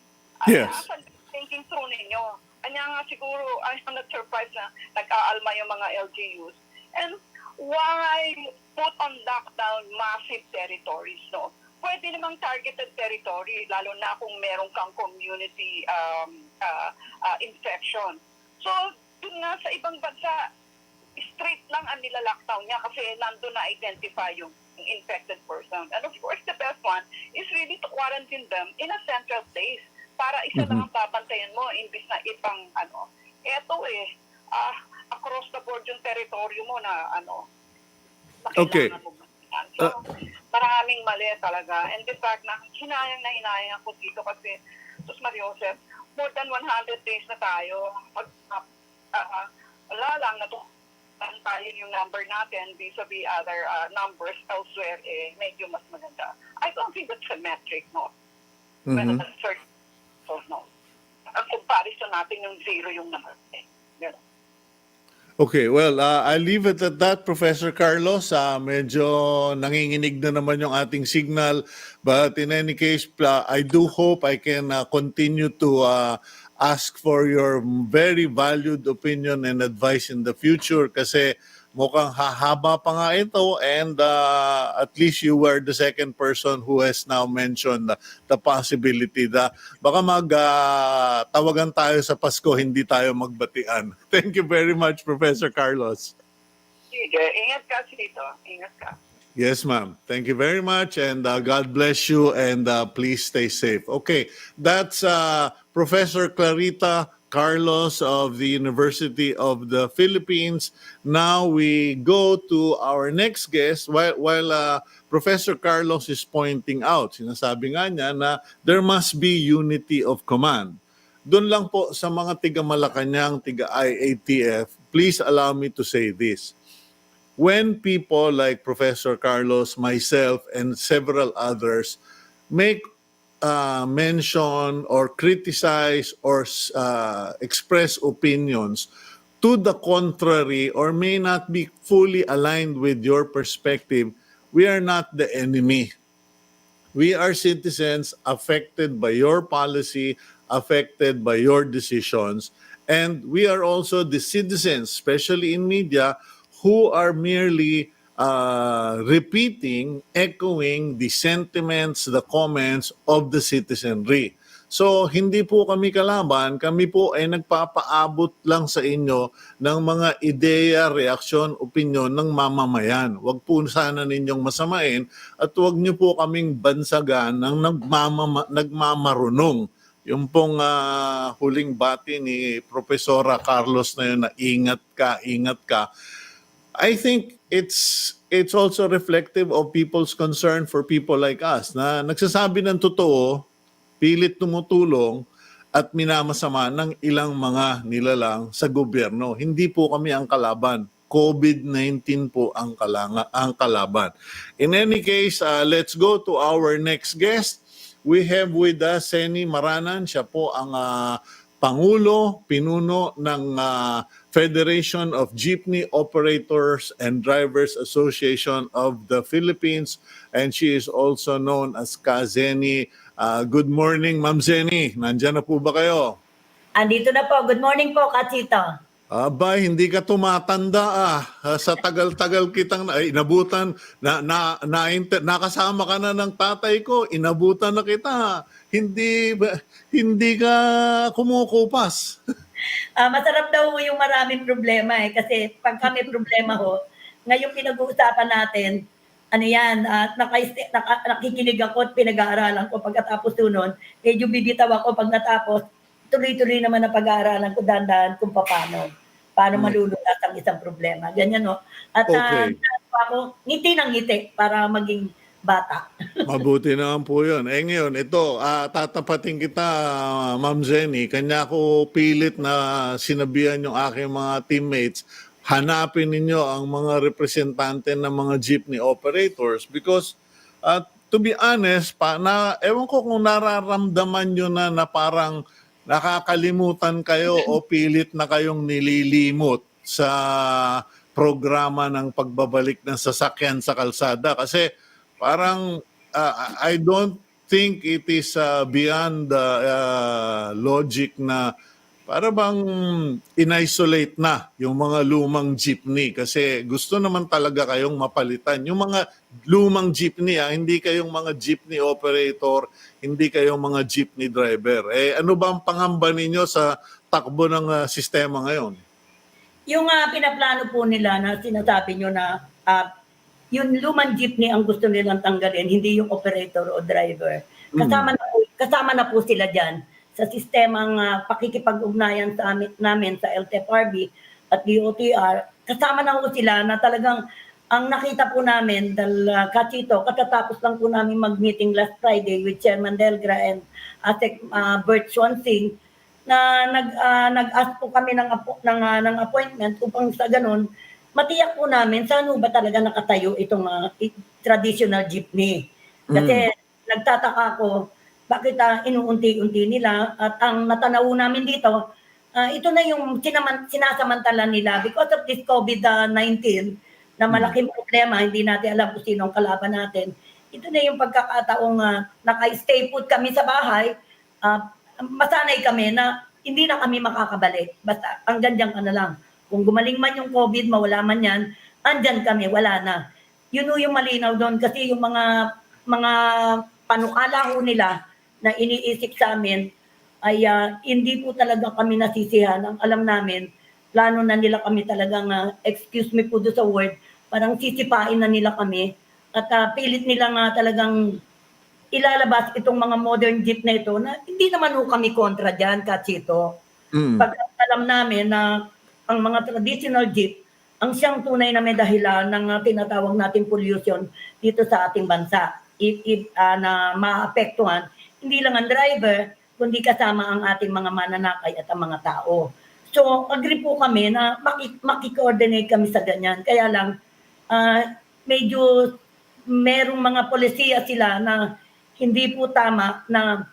Yes. Thinking through ninyo. Kanya nga siguro, I'm not surprised na nag-aalma yung mga LGUs. And why put on lockdown massive territories, no? Pwede namang targeted territory, lalo na kung meron kang community infection. So, dun nga sa ibang bansa, straight lang ang nila-lockdown niya kasi nandun na-identify yung infected person. And of course, the best one is really to quarantine them in a central place para isa lang ang babantayan mo imbis na ibang Eto across the board yung territory mo na Okay. mo. So, maraming mali talaga. And the fact na hinayang ako dito kasi, Sus Mariosep, more than 100 days na tayo. Wala lang, tayo yung number natin vis-a-vis other numbers elsewhere, medyo mas maganda. I don't think that's a metric, no? When a certain, no. Ang comparison natin yung zero yung number. Okay, well, I'll leave it at that, Professor Carlos. Medyo nanginginig na naman yung ating signal. But in any case, I do hope I can continue to ask for your very valued opinion and advice in the future kasi mukhang hahaba pa nga ito and at least you were the second person who has now mentioned the possibility that baka tawagan tayo sa Pasko, hindi tayo magbatian. Thank you very much, Professor Carlos. Sige, ingat ka dito. Ingat ka. Yes, ma'am. Thank you very much, and God bless you, and please stay safe. Okay, that's Professor Clarita Carlos of the University of the Philippines. Now we go to our next guest. While Professor Carlos is pointing out, sinasabi nga niya na there must be unity of command. Doon lang po sa mga tiga Malacanang, tiga IATF, please allow me to say this. When people like Professor Carlos, myself, and several others make mention or criticize or express opinions to the contrary or may not be fully aligned with your perspective, we are not the enemy. We are citizens affected by your policy, affected by your decisions, and we are also the citizens, especially in media, who are merely repeating, echoing the sentiments, the comments of the citizenry. So, hindi po kami kalaban, kami po ay nagpapaabot lang sa inyo ng mga ideya, reaksyon, opinyon ng mamamayan. Huwag po sana ninyong masamain at huwag niyo po kaming bansagan ng nagmamarunong. Yung pong huling bati ni Profesora Carlos na yun na ingat ka. I think it's also reflective of people's concern for people like us na nagsasabi ng totoo, pilit tumutulong at minamasama ng ilang mga nilalang sa gobyerno. Hindi po kami ang kalaban. COVID-19 po ang kalaban. In any case, let's go to our next guest. We have with us Zeny Maranan. Siya po ang Pangulo, Pinuno ng Federation of Jeepney Operators and Drivers Association of the Philippines, and she is also known as Ka Zeny. Good morning, Ma'am Zeny. Nandiyan na po ba kayo? Andito na po. Good morning po, Cito. Aba, hindi ka tumatanda sa tagal-tagal kitang inabutan, nakasama ka na ng tatay ko, inabutan na kita. Hindi ka kumukupas. Masarap daw yung maraming problema kasi pag kami problema ho, ngayong pinag-uusapan natin, ano yan, nakikinig ako at pinag-aaralan ko pagkatapos nun, medyo bibitaw ako pag natapos, tuloy-tuloy naman na pag-aaralan ko dahan-dahan kung paano malulutas ang isang problema. Ganyan, no? At Okay. ako, ngiti ng ngiti para maging bata. Mabuti naman po yun. Ngayon, ito, tatapatin kita, Ma'am Zeny. Kanya ko pilit na sinabihan yung aking mga teammates, hanapin ninyo ang mga representante ng mga jeepney operators because to be honest, ewan ko kung nararamdaman nyo na parang nakakalimutan kayo o pilit na kayong nililimot sa programa ng pagbabalik ng sasakyan sa kalsada. Kasi parang I don't think it is beyond the logic na para bang in-isolate na yung mga lumang jeepney kasi gusto naman talaga kayong mapalitan. Yung mga lumang jeepney, hindi kayong mga jeepney operator, hindi kayong mga jeepney driver. Ano ba ang pangamba ninyo sa takbo ng sistema ngayon? Yung pinaplano po nila na sinasabi nyo na yung lumang jeepney ang gusto nilang tanggalin, hindi yung operator o driver. Kasama na po sila dyan sa sistemang pakikipag-ugnayan namin sa LTFRB at DOTR. Kasama na po sila na talagang ang nakita po namin dahil Kachito, katatapos lang po namin mag-meeting last Friday with Chairman Delgra and Asek Bert Swansing na nag-ask po kami ng appointment upang sa ganun, matiyak po namin saan ba talaga nakatayo itong traditional jeepney. Kasi nagtataka ko, bakit inuunti-unti nila at ang natanaw namin dito, ito na yung sinasamantala nila because of this COVID-19 na malaking problema, hindi natin alam kung sino ang kalaban natin. Ito na yung pagkakataong naka-stay put kami sa bahay, masanay kami na hindi na kami makakabalik. Basta hanggang dyan ka na lang. Kung gumaling man yung COVID, mawala man yan, andyan kami, wala na. Yun yung malinaw doon kasi yung mga panukala ho nila na iniisip sa amin ay hindi po talaga kami nasisihan. Ang alam namin, plano na nila kami talagang, excuse me po doon sa word, parang sisipain na nila kami at pilit nila nga talagang ilalabas itong mga modern jeep na ito na hindi naman ho kami kontra dyan, Kachito. Pag alam namin na ang mga traditional jeep, ang siyang tunay na may dahilan ng tinatawag natin pollution dito sa ating bansa. Na maapektuhan, hindi lang ang driver, kundi kasama ang ating mga mananakay at ang mga tao. So, agree po kami na makikoordinate kami sa ganyan. Kaya lang, medyo merong mga polisiya sila na hindi po tama na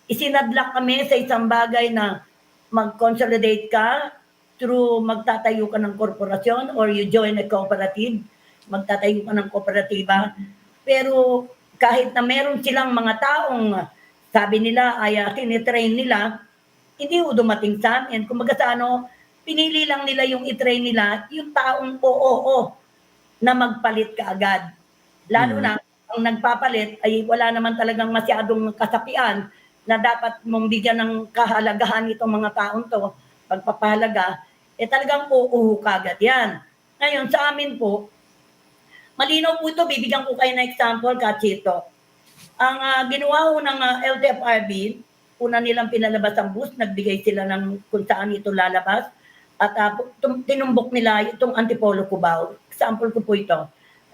isinadlak kami sa isang bagay na mag-consolidate ka through magtatayo ka ng korporasyon or you join a cooperative, magtatayo ka ng kooperatiba. Pero kahit na meron silang mga taong sabi nila ay tinitrain nila, hindi ho dumating sa amin. Kumbaga sa pinili lang nila yung itrain nila, yung taong oo na magpalit kaagad. Lalo na, ang nagpapalit ay wala naman talagang masyadong kasapian na dapat mong bigyan ng kahalagahan itong mga taong to, pagpapahalaga, talagang oo kaagad yan. Ngayon, sa amin po, malinaw po ito, bibigyan ko kayo ng example, Kachito. Ang ginawa ko ng LTFRB, una nilang pinalabas ang bus, nagbigay sila ng kung saan ito lalabas, at tinumbok nila itong Antipolo Cubao. Example ko po ito.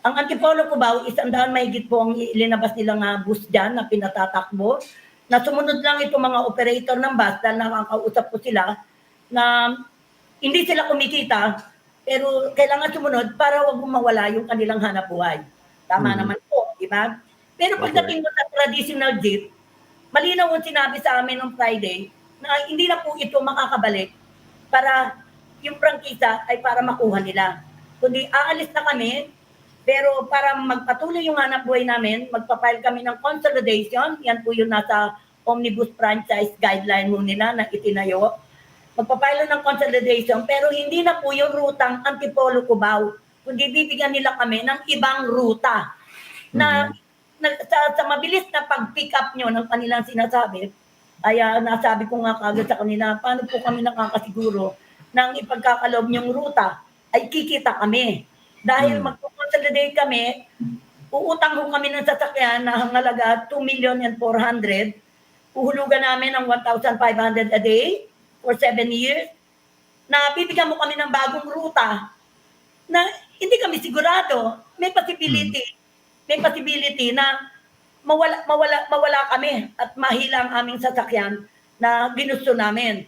Ang Antipolo Cubao, 100 mahigit po ang ilinabas nilang bus dyan na pinatatakbo, na sumunod lang itong mga operator ng bus dahil nakakausap ko sila na hindi sila kumikita, pero kailangan sumunod para wag mawala yung kanilang hanap buhay. Tama naman po, di ba? Pero pagdating mo sa traditional jeep, malinaw ang sinabi sa amin noong Friday na hindi na po ito makakabalik para yung prangkisa ay para makuha nila. Kundi aalis na kami, pero para magpatuloy yung hanap buhay namin, magpapile kami ng consolidation, yan po yung nasa Omnibus Franchise Guideline mo nila na itinayo. Magpapile ng consolidation, pero hindi na po yung rutang Antipolo Cubao, kundi bibigyan nila kami ng ibang ruta na sa mabilis na pag-pick up nyo ng kanilang sinasabi, ay nasabi ko nga kagad sa kanila, paano po kami nakakasiguro ng ipagkakaloob nyong ruta ay kikita kami. Dahil mag-consolidate kami, uutang ho kami ng sasakyan na hangalaga 2,400,000, uhulugan namin ng 1,500 a day for 7 years, na bibigyan mo kami ng bagong ruta na hindi kami sigurado. May possibility na mawala kami at mahila ang aming sasakyan na ginusto namin.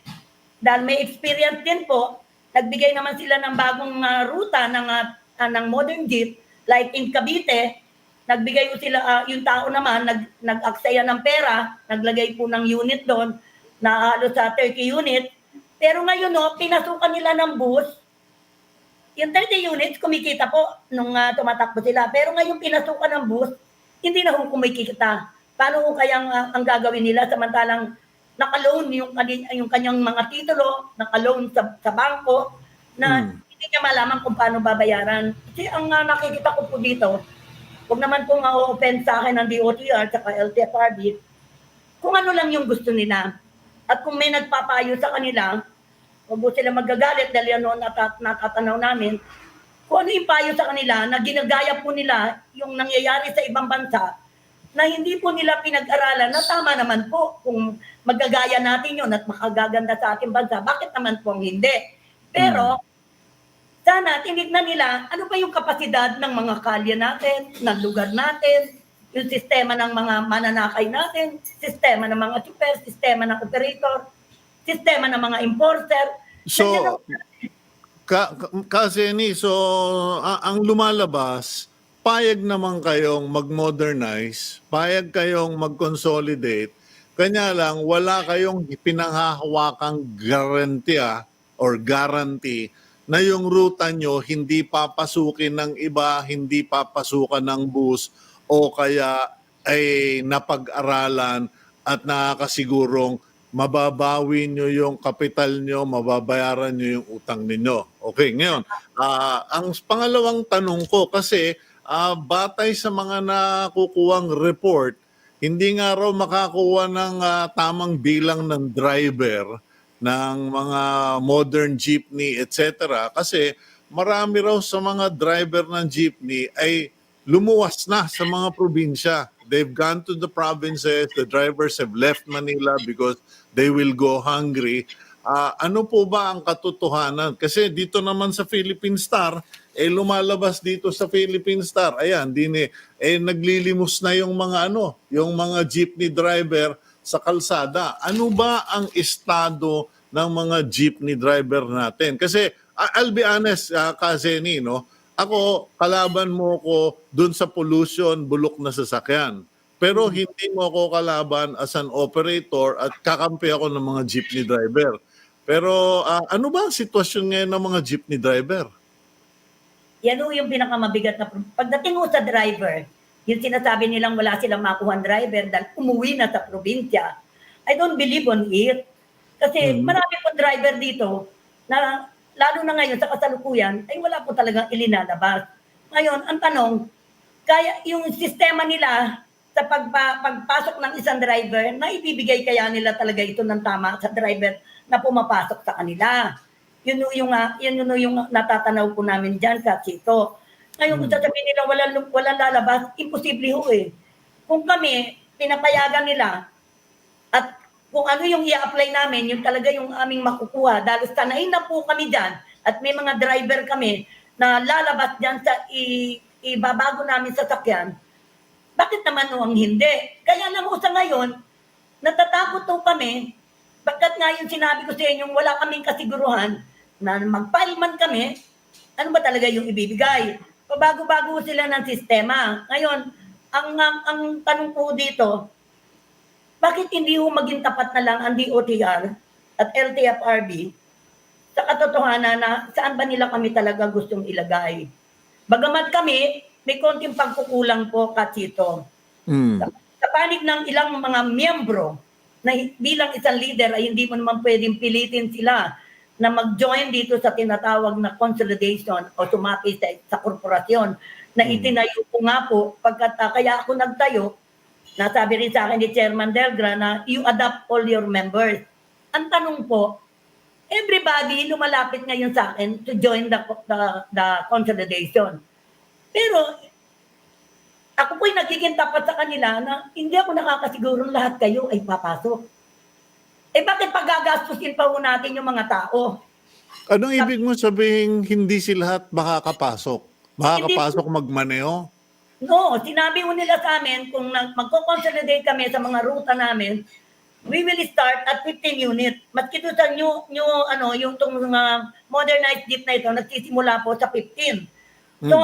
Dahil may experience din po, nagbigay naman sila ng bagong ruta ng modern jeep, like in Cavite, nagbigay ko sila, yung tao naman, nag-aksaya ng pera, naglagay po ng unit doon, na halos sa 30 unit. Pero ngayon, pinasukan nila ng bus, yung 30 units, kumikita po nung tumatakbo sila. Pero ngayon pinasukan ng bus, hindi na ho kumikita. Paano ho kayang ang gagawin nila samantalang naka-loan yung kanyang mga titulo, naka-loan sa bangko, na hindi niya malaman kung paano babayaran. Kasi ang nakikita ko po dito, huwag naman pong ma-open sa akin ng DOTR at LTFRB, kung ano lang yung gusto nila. At kung may nagpapayo sa kanila, huwag po sila magagalit dahil yan natatanaw namin, kung ano yung payo sa kanila na ginagaya po nila yung nangyayari sa ibang bansa na hindi po nila pinag-aralan na tama naman po kung magagaya natin yun at makagaganda sa ating bansa, bakit naman po hindi? Pero sana tinignan nila ano pa yung kapasidad ng mga kalye natin, ng lugar natin, yung sistema ng mga mananakay natin, sistema ng mga super, sistema ng operator, sistema ng mga importer. So, Zeny, so ang lumalabas, payag naman kayong mag-modernize, payag kayong mag-consolidate, Kanya lang, wala kayong pinanghahawakang garantiya or guarantee na yung ruta nyo hindi papasukin ng iba, hindi papasukan ng bus o kaya ay napag-aralan at nakakasigurong mababawi nyo yung kapital nyo, mababayaran nyo yung utang ninyo. Okay, ngayon, ang pangalawang tanong ko kasi batay sa mga nakukuwang report, hindi nga raw makakuha ng tamang bilang ng driver ng mga modern jeepney, etc. Kasi marami raw sa mga driver ng jeepney ay lumuwas na sa mga probinsya. They've gone to the provinces, the drivers have left Manila because they will go hungry. Ano po ba ang katotohanan? Kasi dito naman sa Philippine Star, lumalabas dito sa Philippine Star. Ayan, naglilimos na yung mga yung mga jeepney driver sa kalsada. Ano ba ang estado ng mga jeepney driver natin? Kasi I'll be honest, Zeny, no? Ako, kalaban mo ko dun sa pollution, bulok na sasakyan. Pero hindi mo ako kalaban as an operator at kakampi ako ng mga jeepney driver. Pero ano ba ang sitwasyon ngayon ng mga jeepney driver? Yan yung pinakamabigat na pagdating mo sa driver, yung sinasabi nilang wala silang makuha driver dahil umuwi na sa probinsya. I don't believe on it. Kasi marami po driver dito na lalo na ngayon sa kasalukuyan ay wala po talagang ilinalabas. Ngayon, ang tanong, kaya yung sistema nila sa pagpasok ng isang driver, na ibibigay kaya nila talaga ito ng tama sa driver na pumapasok sa kanila. Yun yung natatanaw po namin dyan sa Cito. Ngayon kung sasabihin nila walang lalabas, imposible ho eh. Kung kami, pinapayagan nila at kung ano yung i-apply namin, yung talaga yung aming makukuha, dahil sanayin na po kami dyan at may mga driver kami na lalabas dyan sa ibabago namin sa sakyan, bakit naman ang hindi? Kaya lang sa ngayon, natatakot to kami, bakit nga yung sinabi ko sa inyo, wala kaming kasiguruhan na mag-file man kami, ano ba talaga yung ibibigay? Pabago-bago sila ng sistema. Ngayon, ang tanong po dito, bakit hindi ho maging tapat na lang ang DOTR at LTFRB sa katotohanan na saan ba nila kami talaga gustong ilagay? Bagamat kami, may konting pagkukulang po, Cito. Sa panig ng ilang mga miyembro na bilang isang leader ay hindi mo naman pwedeng pilitin sila na mag-join dito sa tinatawag na consolidation o sumapi sa korporasyon na itinayo ko nga po pagkat kaya ako nagtayo. Nasabi rin sa akin ni Chairman Delgra na you adopt all your members. Ang tanong po, everybody lumalapit ngayon sa akin to join the consolidation. Pero ako po'y nagiging tapat sa kanila na hindi ako nakakasigurong lahat kayo ay papasok. Bakit pagagastusin pa po natin yung mga tao? Anong ibig mo sabihin hindi si lahat makakapasok? Makakapasok magmaneho? No, sinabi mo nila sa amin kung magko-consolidate kami sa mga ruta namin, we will start at 15 units. Maski doon sa yung modernized jeep na ito, nagsisimula po sa 15. So,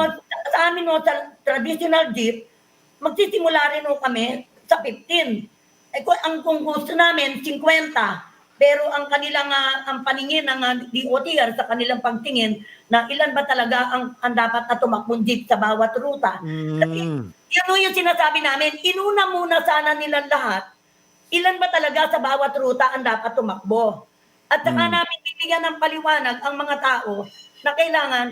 sa amin sa traditional jeep, magsisimula rin kami sa 15. Kung gusto namin, 50. Pero ang kanilang ang paningin ng DOTR sa kanilang pagtingin na ilan ba talaga ang dapat na tumakbong jeep sa bawat ruta. Kasi yun yung sinasabi namin, inuna muna sana nilang lahat, ilan ba talaga sa bawat ruta ang dapat tumakbo. At saka namin bibigyan ng paliwanag ang mga tao na kailangan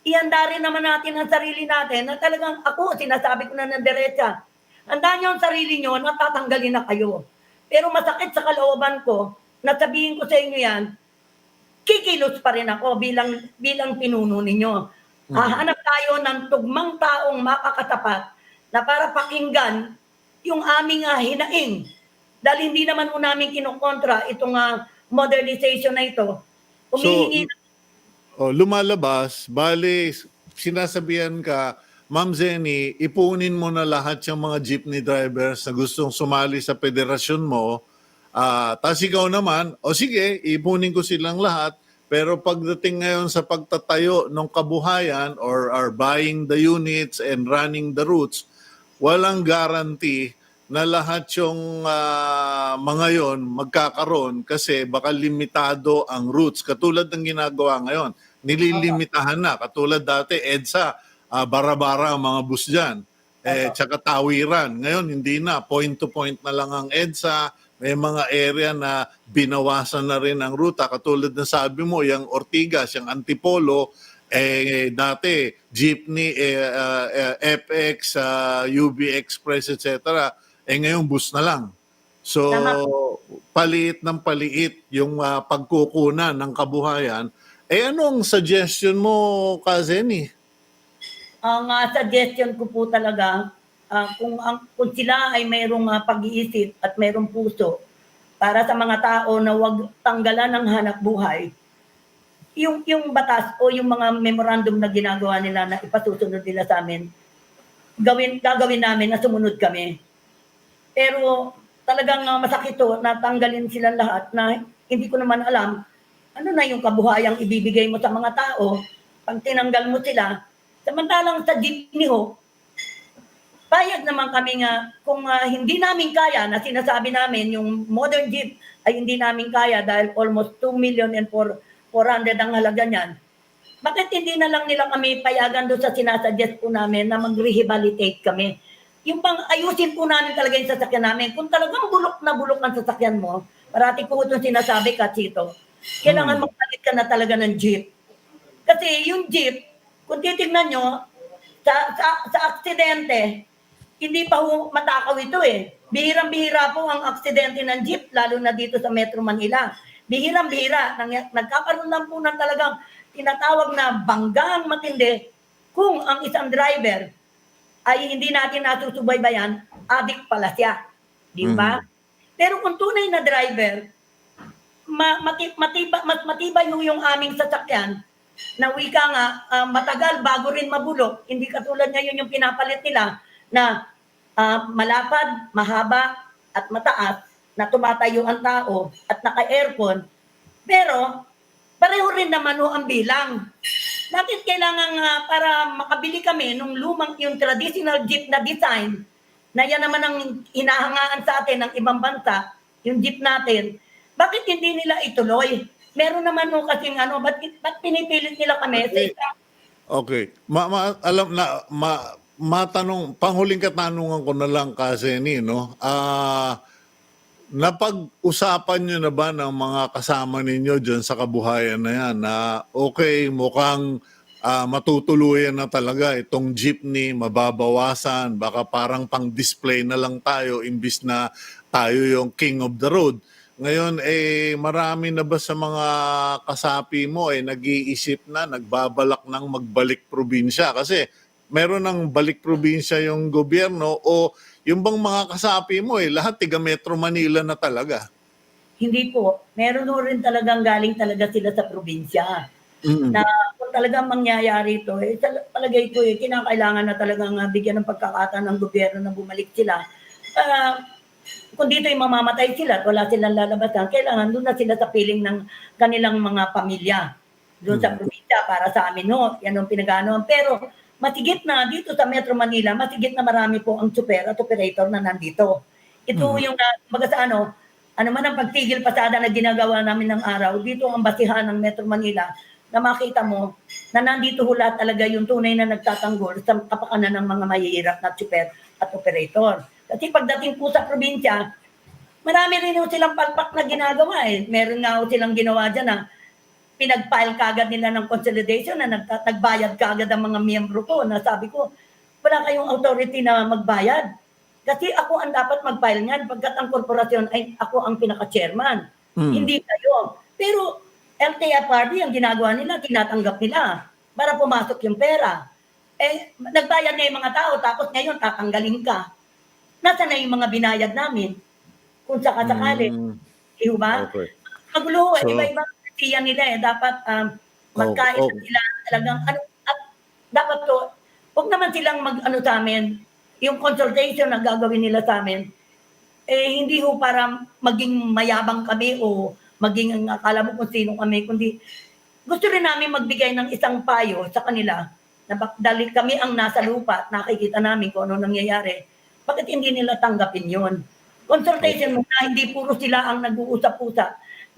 ihanda rin naman natin ang sarili natin na talagang ako, sinasabi ko na ng derecha, handa nyo ang sarili nyo, natatanggalin na kayo. Pero masakit sa kalooban ko, nasabihin ko sa inyo yan, kikilos pa rin ako bilang pinuno ninyo. Hahanap tayo ng tugmang taong makakatapat na para pakinggan yung aming hinaing. Dahil hindi naman po namin kinukontra itong modernization na ito. Humihingi lumalabas, bali, sinasabihan ka, Ma'am Zeny, ipunin mo na lahat yung mga jeepney drivers na gustong sumali sa federasyon mo. Tapos ikaw naman, sige, ipunin ko silang lahat. Pero pagdating ngayon sa pagtatayo ng kabuhayan or buying the units and running the routes, walang guarantee na lahat yung mga yon magkakaroon kasi baka limitado ang routes. Katulad ng ginagawa ngayon, nililimitahan na. Katulad dati, EDSA, bara-bara ang mga bus dyan. Tsaka tawiran. Ngayon, hindi na. Point to point na lang ang EDSA. May mga area na binawasan na rin ang ruta. Katulad na sabi mo, yung Ortigas, yung Antipolo, dati jeepney, FX, UB Express, etc. Ngayon bus na lang. So, paliit ng paliit yung pagkukunan ng kabuhayan. Anong suggestion mo, Zeny? Ang suggestion ko po talaga, kung sila ay mayroong pag-iisip at mayroong puso para sa mga tao na wag tanggalan ng hanap buhay, yung batas o yung mga memorandum na ginagawa nila na ipasusunod nila sa amin, gagawin namin na sumunod kami. Pero talagang masakit to na tanggalin silang lahat na hindi ko naman alam ano na yung kabuhayang ibibigay mo sa mga tao pag tinanggal mo sila. Samantalang sa jeepney ho, payag naman kami nga kung hindi namin kaya na sinasabi namin yung modern jeep ay hindi namin kaya dahil almost 2 million and 400 ang halaga niyan. Bakit hindi na lang nila kami payagan doon sa sinasuggest po namin na mag-rehabilitate kami? Yung pang ayusin po namin talaga yung sasakyan namin. Kung talagang bulok na bulok ang sasakyan mo, parati po itong sinasabi ka, Cito, kailangan magpalit ka na talaga ng jeep. Kasi yung jeep, kung titignan nyo, sa aksidente, hindi pa matakaw ito eh. Bihirang-bihira po ang aksidente ng jeep, lalo na dito sa Metro Manila. Bihirang-bihira. Nagkakaroon lang po ng talagang tinatawag na banggang matindi kung ang isang driver ay hindi natin natusubaybayan, adik pala siya. Di ba? Pero kung tunay na driver, mas matibay yung aming sasakyan na wika nga, matagal bago rin mabulok. Hindi katulad ngayon yung pinapalit nila na malapad, mahaba, at mataas na tumatayo ang tao at naka-aircon. Pero pareho rin naman ang bilang. Bakit kailangan para makabili kami nung lumang yung traditional jeep na design na yan naman ang hinahangaan sa atin ng ibang bansa, yung jeep natin, bakit hindi nila ituloy? Meron naman kasing ba't pinipilit nila kami? Okay. Matanong, panghuling katanungan ko na lang kasi no? Napag-usapan nyo na ba ng mga kasama ninyo dyan sa kabuhayan na yan na okay, mukhang matutuluyan na talaga itong jeepney, mababawasan, baka parang pang-display na lang tayo imbis na tayo yung king of the road. Ngayon, marami na ba sa mga kasapi mo nag-iisip na, nagbabalak ng magbalik probinsya? Kasi meron ng balik probinsya yung gobyerno o yung bang mga kasapi mo lahat tiga Metro Manila na talaga? Hindi po. Meron rin talagang galing talaga sila sa probinsya. Na kung talagang mangyayari ito, palagay ko kinakailangan na talagang bigyan ng pagkakataon ng gobyerno na bumalik sila. Kung dito mamamatay sila at wala silang lalabasan, kailangan doon na sila sa piling ng kanilang mga pamilya. Doon sa probinsya, para sa amin, yan ang pinag-anoan. Pero matigit na dito sa Metro Manila, matigit na marami po ang super at operator na nandito. Ito yung baga sa ano man ang pagtigil pasada na ginagawa namin ng araw, dito ang basihan ng Metro Manila na makita mo na nandito hula talaga yung tunay na nagtatanggol sa kapakanan ng mga mahihirap na super at operator. Kasi pagdating po sa probinsya, marami rin silang palpak na ginagawa Meron nga silang ginawa dyan na pinag-file kagad nila ng consolidation na nagbayad kagad ang mga miyembro ko na sabi ko, wala kayong authority na magbayad. Kasi ako ang dapat mag-file niyan pagkat ang korporasyon ay ako ang pinaka-chairman. Hindi kayo. Pero LTFRB ang ginagawa nila, tinatanggap nila para pumasok yung pera. Nagbayad na yung mga tao tapos ngayon tatanggalin ka. Nasaan na yung mga binayad namin? Kung sakasakali. Iyo ba? Okay. Magulo, iba-iba siya nila dapat magkain sila talagang at dapat to wag naman silang sa amin yung consultation na gagawin nila sa amin hindi ho para maging mayabang kami o maging akala mo kung sino kami, kundi gusto rin namin magbigay ng isang payo sa kanila na dahil kami ang nasa lupa at nakikita namin kung ano nangyayari. Bakit hindi nila tanggapin yun? Consultation muna, hindi puro sila ang nag-uusap-usap.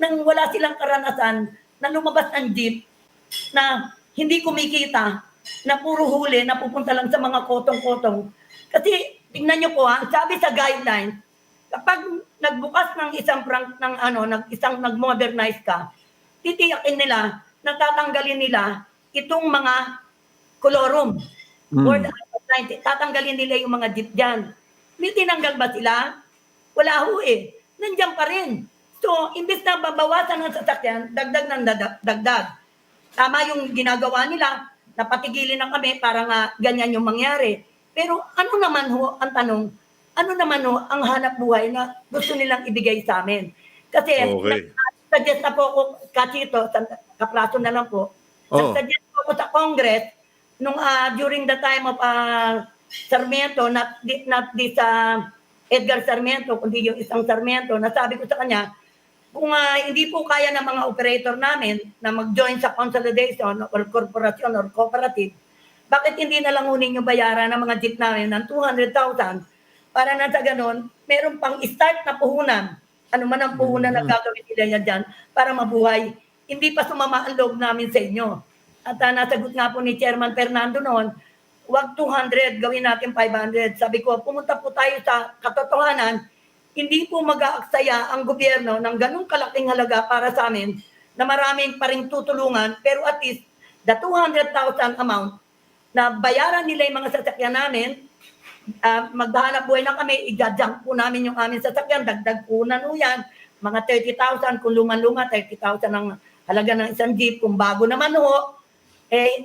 Nang wala silang karanasan na lumabas ng jeep na hindi kumikita, na puro huli, na pupunta lang sa mga kotong-kotong. Kasi tingnan nyo po sabi sa guidelines, kapag nagbukas ng isang nag-modernize ka, titiyakin nila, natatanggalin nila itong mga kolorum. Or tatanggalin nila yung mga jeep dyan. May tinanggal ba sila? Wala ho Nandiyan pa rin. So, imbes na babawasan ng sasakyan, dagdag ng dagdag. Tama yung ginagawa nila, napatigilin na kami para nga ganyan yung mangyari. Pero ano naman ho ang tanong, ano naman ho ang hanap buhay na gusto nilang ibigay sa amin? Kasi, suggest na po ako, Cito, kaplaso na lang po, suggest po ako sa Congress, nung during the time of Sarmiento, not this Edgar Sarmiento, kundi yung isang Sarmiento, nasabi ko sa kanya, kung hindi po kaya ng mga operator namin na mag-join sa consolidation or corporation or cooperative, bakit hindi na lang hunin yung bayaran ng mga jeep namin ng 200,000 para na sa ganun, meron pang start na puhunan. Ano man ang puhunan na gagawin nila dyan para mabuhay. Hindi pa sumama ang loob namin sa inyo. At nasagot nga po ni Chairman Fernando noon, wag 200, gawin natin 500. Sabi ko, pumunta po tayo sa katotohanan, hindi po mag-aaksaya ang gobyerno ng ganung kalaking halaga para sa amin na maraming pa rin tutulungan, pero at least the 200,000 amount na bayaran nila yung mga sasakyan namin, maghahanap buhay na kami, i-junk po namin yung aming sasakyan, dagdag po na yan, mga 30,000, kung luma-luma, 30,000 ang halaga ng isang jeep, kung bago naman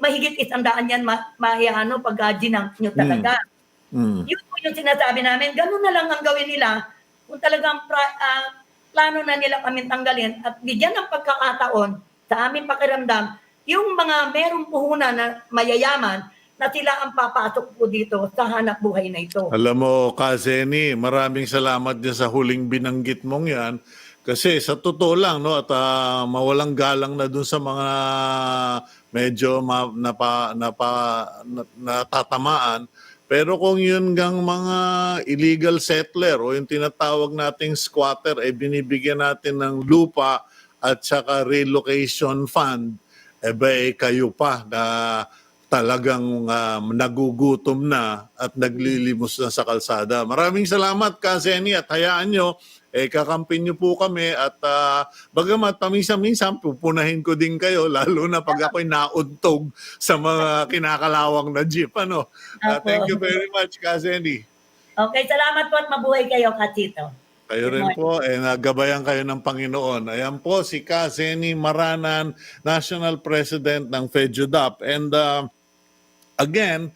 mahigit 100 yan pag ginunk nyo talaga. Yun po yung sinasabi namin, ganun na lang ang gawin nila, kung talagang plano na nila kami tanggalin at bigyan ng pagkakataon sa aming pakiramdam, yung mga merong puhunan na mayayaman na sila ang papasok po dito sa hanap buhay na ito. Alam mo, Zeny, maraming salamat din sa huling binanggit mong yan. Kasi sa totoo lang, no, at mawalang galang na dun sa mga medyo natatamaan. Pero kung yun gang mga illegal settler o yung tinatawag nating squatter, binibigyan natin ng lupa at saka relocation fund, kayo pa na talagang nagugutom na at naglilimos na sa kalsada. Maraming salamat, Zeny, at hayaan nyo, kakampin nyo po kami at bagamat paminsan-minsan pupunahin ko din kayo, lalo na pag ako'y nauntog sa mga kinakalawang na jeep. Thank you very much, Zeny. Okay, salamat po at mabuhay kayo, Cito. Kayo rin po, nagabayan kayo ng Panginoon. Ayan po si Zeny Maranan, National President ng FEJODAP. And again,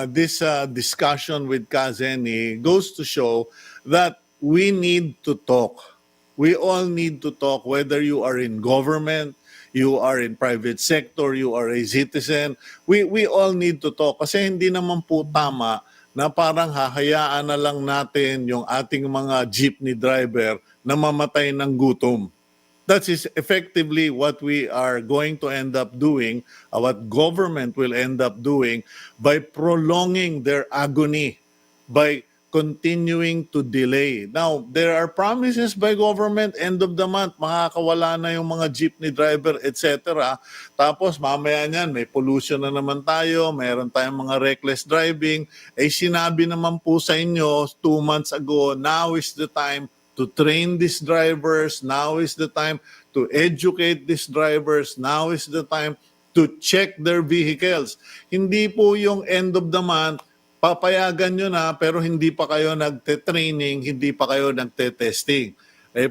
this discussion with Zeny goes to show that we need to talk. We all need to talk, whether you are in government, you are in private sector, you are a citizen. We all need to talk kasi hindi naman po tama na parang hahayaan na lang natin yung ating mga jeepney driver na mamatay ng gutom. That is effectively what we are going to end up doing, what government will end up doing by prolonging their agony, by continuing to delay. Now, there are promises by government, end of the month, makakawala na yung mga jeepney driver, etc. Tapos mamaya niyan, may pollution na naman tayo, mayroon tayong mga reckless driving. Sinabi naman po sa inyo 2 months ago, now is the time to train these drivers, now is the time to educate these drivers, now is the time to check their vehicles. Hindi po yung end of the month, papayagan nyo na pero hindi pa kayo nagte-training, hindi pa kayo nagte-testing.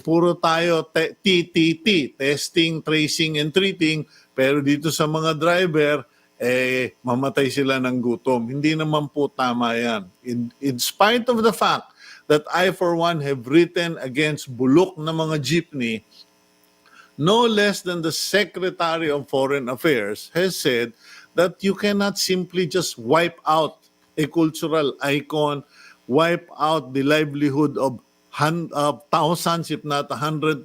Puro tayo TTT, testing, tracing, and treating, pero dito sa mga driver, mamatay sila ng gutom. Hindi naman po tama yan. In spite of the fact that I for one have written against bulok na mga jeepney, no less than the Secretary of Foreign Affairs has said that you cannot simply just wipe out a cultural icon, wipe out the livelihood of thousands, if not 100,000,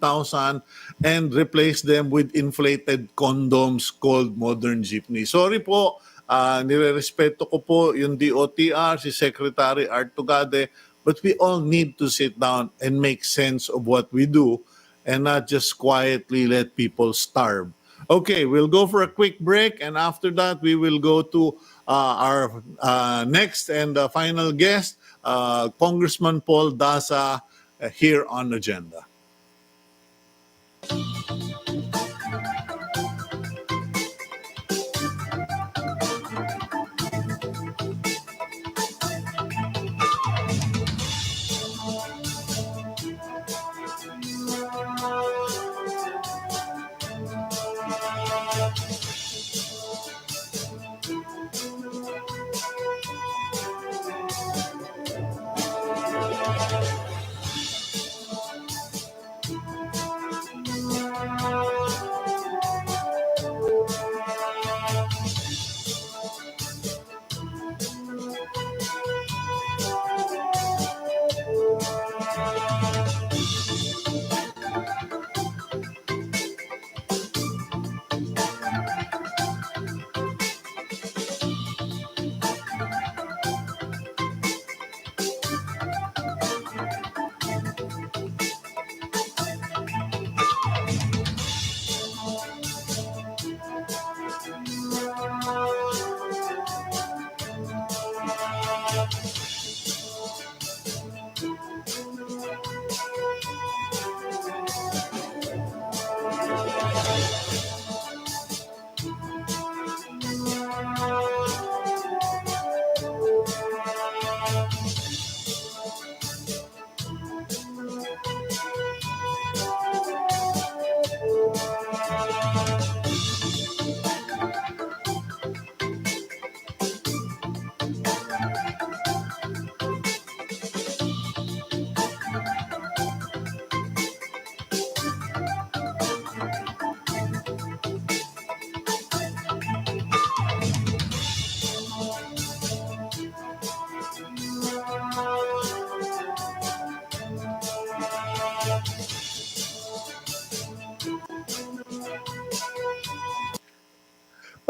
and replace them with inflated condoms called modern jeepney. Sorry po, Nirerespeto ko po yung DOTR, si Secretary Art Tugade, but we all need to sit down and make sense of what we do and not just quietly let people starve. Okay, we'll go for a quick break, and after that, we will go to our next and final guest, Congressman Paul Daza, here on Agenda.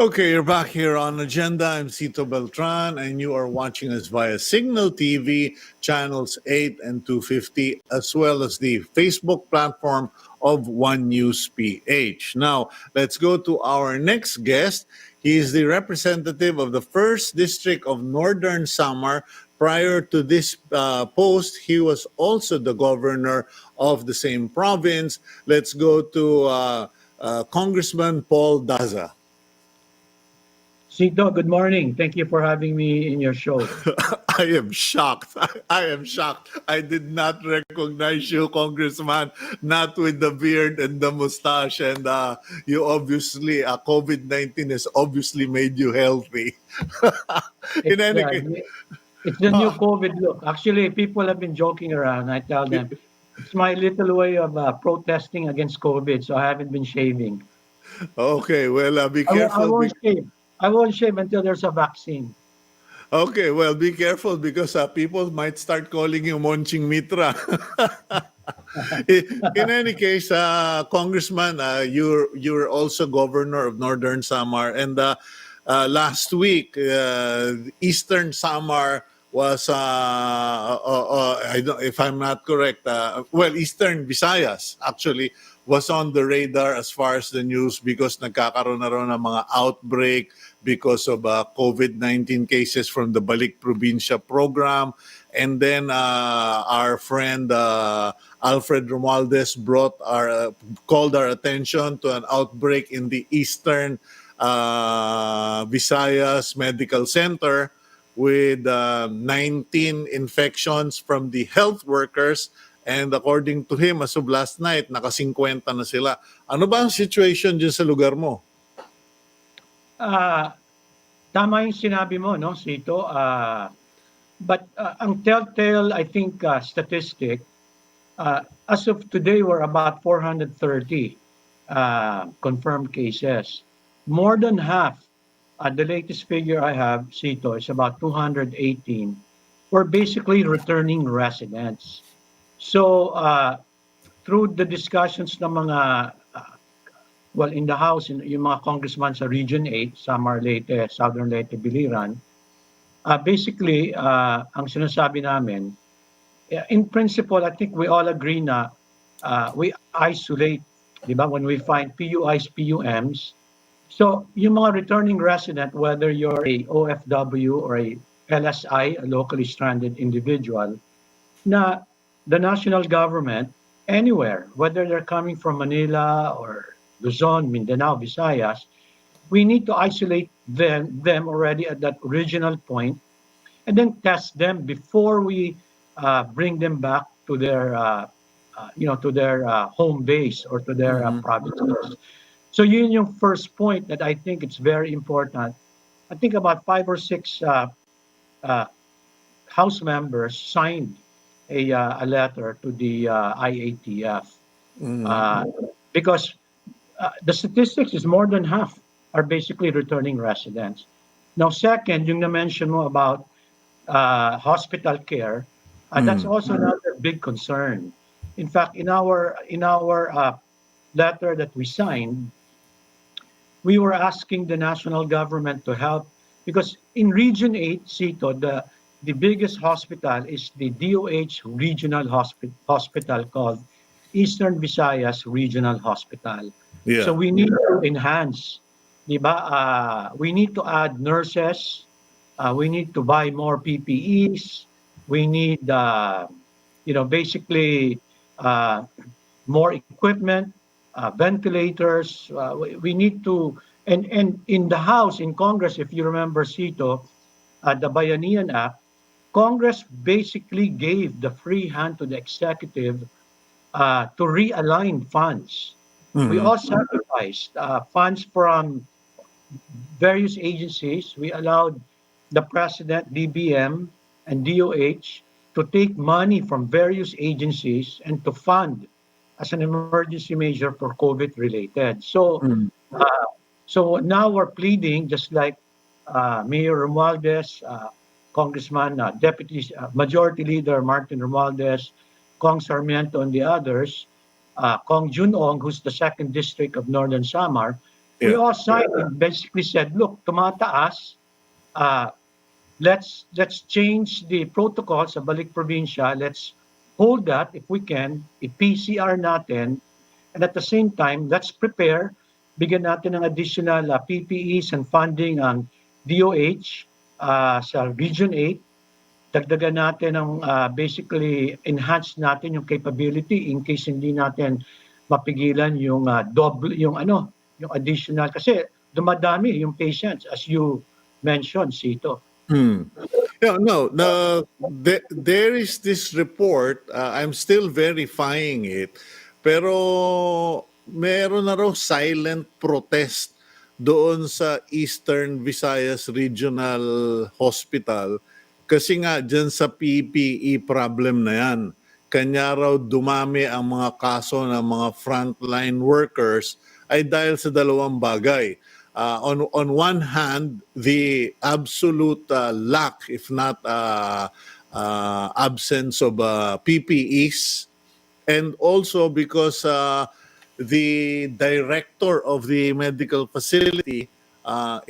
Okay, you're back here on Agenda. I'm Cito Beltran, and you are watching us via Signal TV, channels 8 and 250, as well as the Facebook platform of One News PH. Now, let's go to our next guest. He is the representative of the 1st District of Northern Samar. Prior to this post, he was also the governor of the same province. Let's go to Congressman Paul Daza. Cito, good morning. Thank you for having me in your show. I am shocked. I am shocked. I did not recognize you, Congressman, not with the beard and the mustache. And you obviously, COVID-19 has obviously made you healthy. In any case. It's the new COVID look. Actually, people have been joking around. I tell them, it's my little way of protesting against COVID, so I haven't been shaving. Okay, well, be careful. I won't shave. I won't shave until there's a vaccine. Okay, well, be careful because people might start calling you Monching Mitra. In any case, Congressman, you're also governor of Northern Samar, and last week, Eastern Samar was, I don't, if I'm not correct, Eastern Visayas actually was on the radar as far as the news because nagkakaroon na rin ng mga outbreak because of COVID-19 cases from the Balik Probinsya program. And then our friend Alfred Romualdez called our attention to an outbreak in the Eastern Visayas Medical Center with 19 infections from the health workers. And according to him, as of last night, naka-50 na sila. Ano ba ang situation dyan sa lugar mo? Tama yung sinabi mo, no, Cito? But ang telltale, I think, statistic, as of today, we're about 430 confirmed cases. More than half, the latest figure I have, Cito, is about 218, were basically returning residents. So, through the discussions ng mga well, in the House, yung mga congressman sa Region 8, Samar, Leyte, Southern Leyte, Biliran, basically, ang sinasabi namin, in principle, I think we all agree na we isolate, di ba, when we find PUIs, PUMs. So, yung mga returning resident, whether you're a OFW or a LSI, a locally stranded individual, na the national government, anywhere, whether they're coming from Manila or Luzon, Mindanao, Visayas, we need to isolate them already at that original point and then test them before we bring them back to their to their home base or to their provinces. So yun yung first point that I think it's very important. I think about 5 or 6 House members signed a letter to the IATF because the statistics is more than half are basically returning residents. Now, second, yung na-mention mo about hospital care, that's also another big concern. In fact, in our letter that we signed, we were asking the national government to help because in Region 8, Cito, the biggest hospital is the DOH Regional Hospital called Eastern Visayas Regional Hospital. Yeah. So we need to enhance, di ba? We need to add nurses. We need to buy more PPEs. We need, basically more equipment, ventilators. We need to, and in the House, in Congress, if you remember, Cito, the Bayanihan Act, Congress basically gave the free hand to the executive to realign funds. We all sacrificed funds from various agencies. We allowed the president, DBM, and DOH to take money from various agencies and to fund as an emergency measure for COVID-related. So, so now we're pleading, just like Mayor Romualdez, Congressman, Deputy Majority Leader Martin Romualdez, Kong Sarmiento, and the others, Kong Junong, who's the 2nd District of Northern Samar, we all signed and basically said, look, tumataas, let's change the protocol sa Balik Probinsya, let's hold that if we can, i-PCR natin, and at the same time, let's prepare, bigyan natin ng additional PPEs and funding ang DOH sa Region 8, dagdagan natin ng basically enhance natin yung capability in case hindi natin mapigilan yung double yung additional kasi dumadami yung patients as you mentioned, Cito. Yeah, no, there is this report, I'm still verifying it, pero meron na raw silent protest doon sa Eastern Visayas Regional Hospital kasi nga dyan sa PPE problem na yan. Kanya raw dumami ang mga kaso ng mga frontline workers ay dahil sa dalawang bagay. On one hand, the absolute lack, if not absence of PPEs, and also because the director of the medical facility,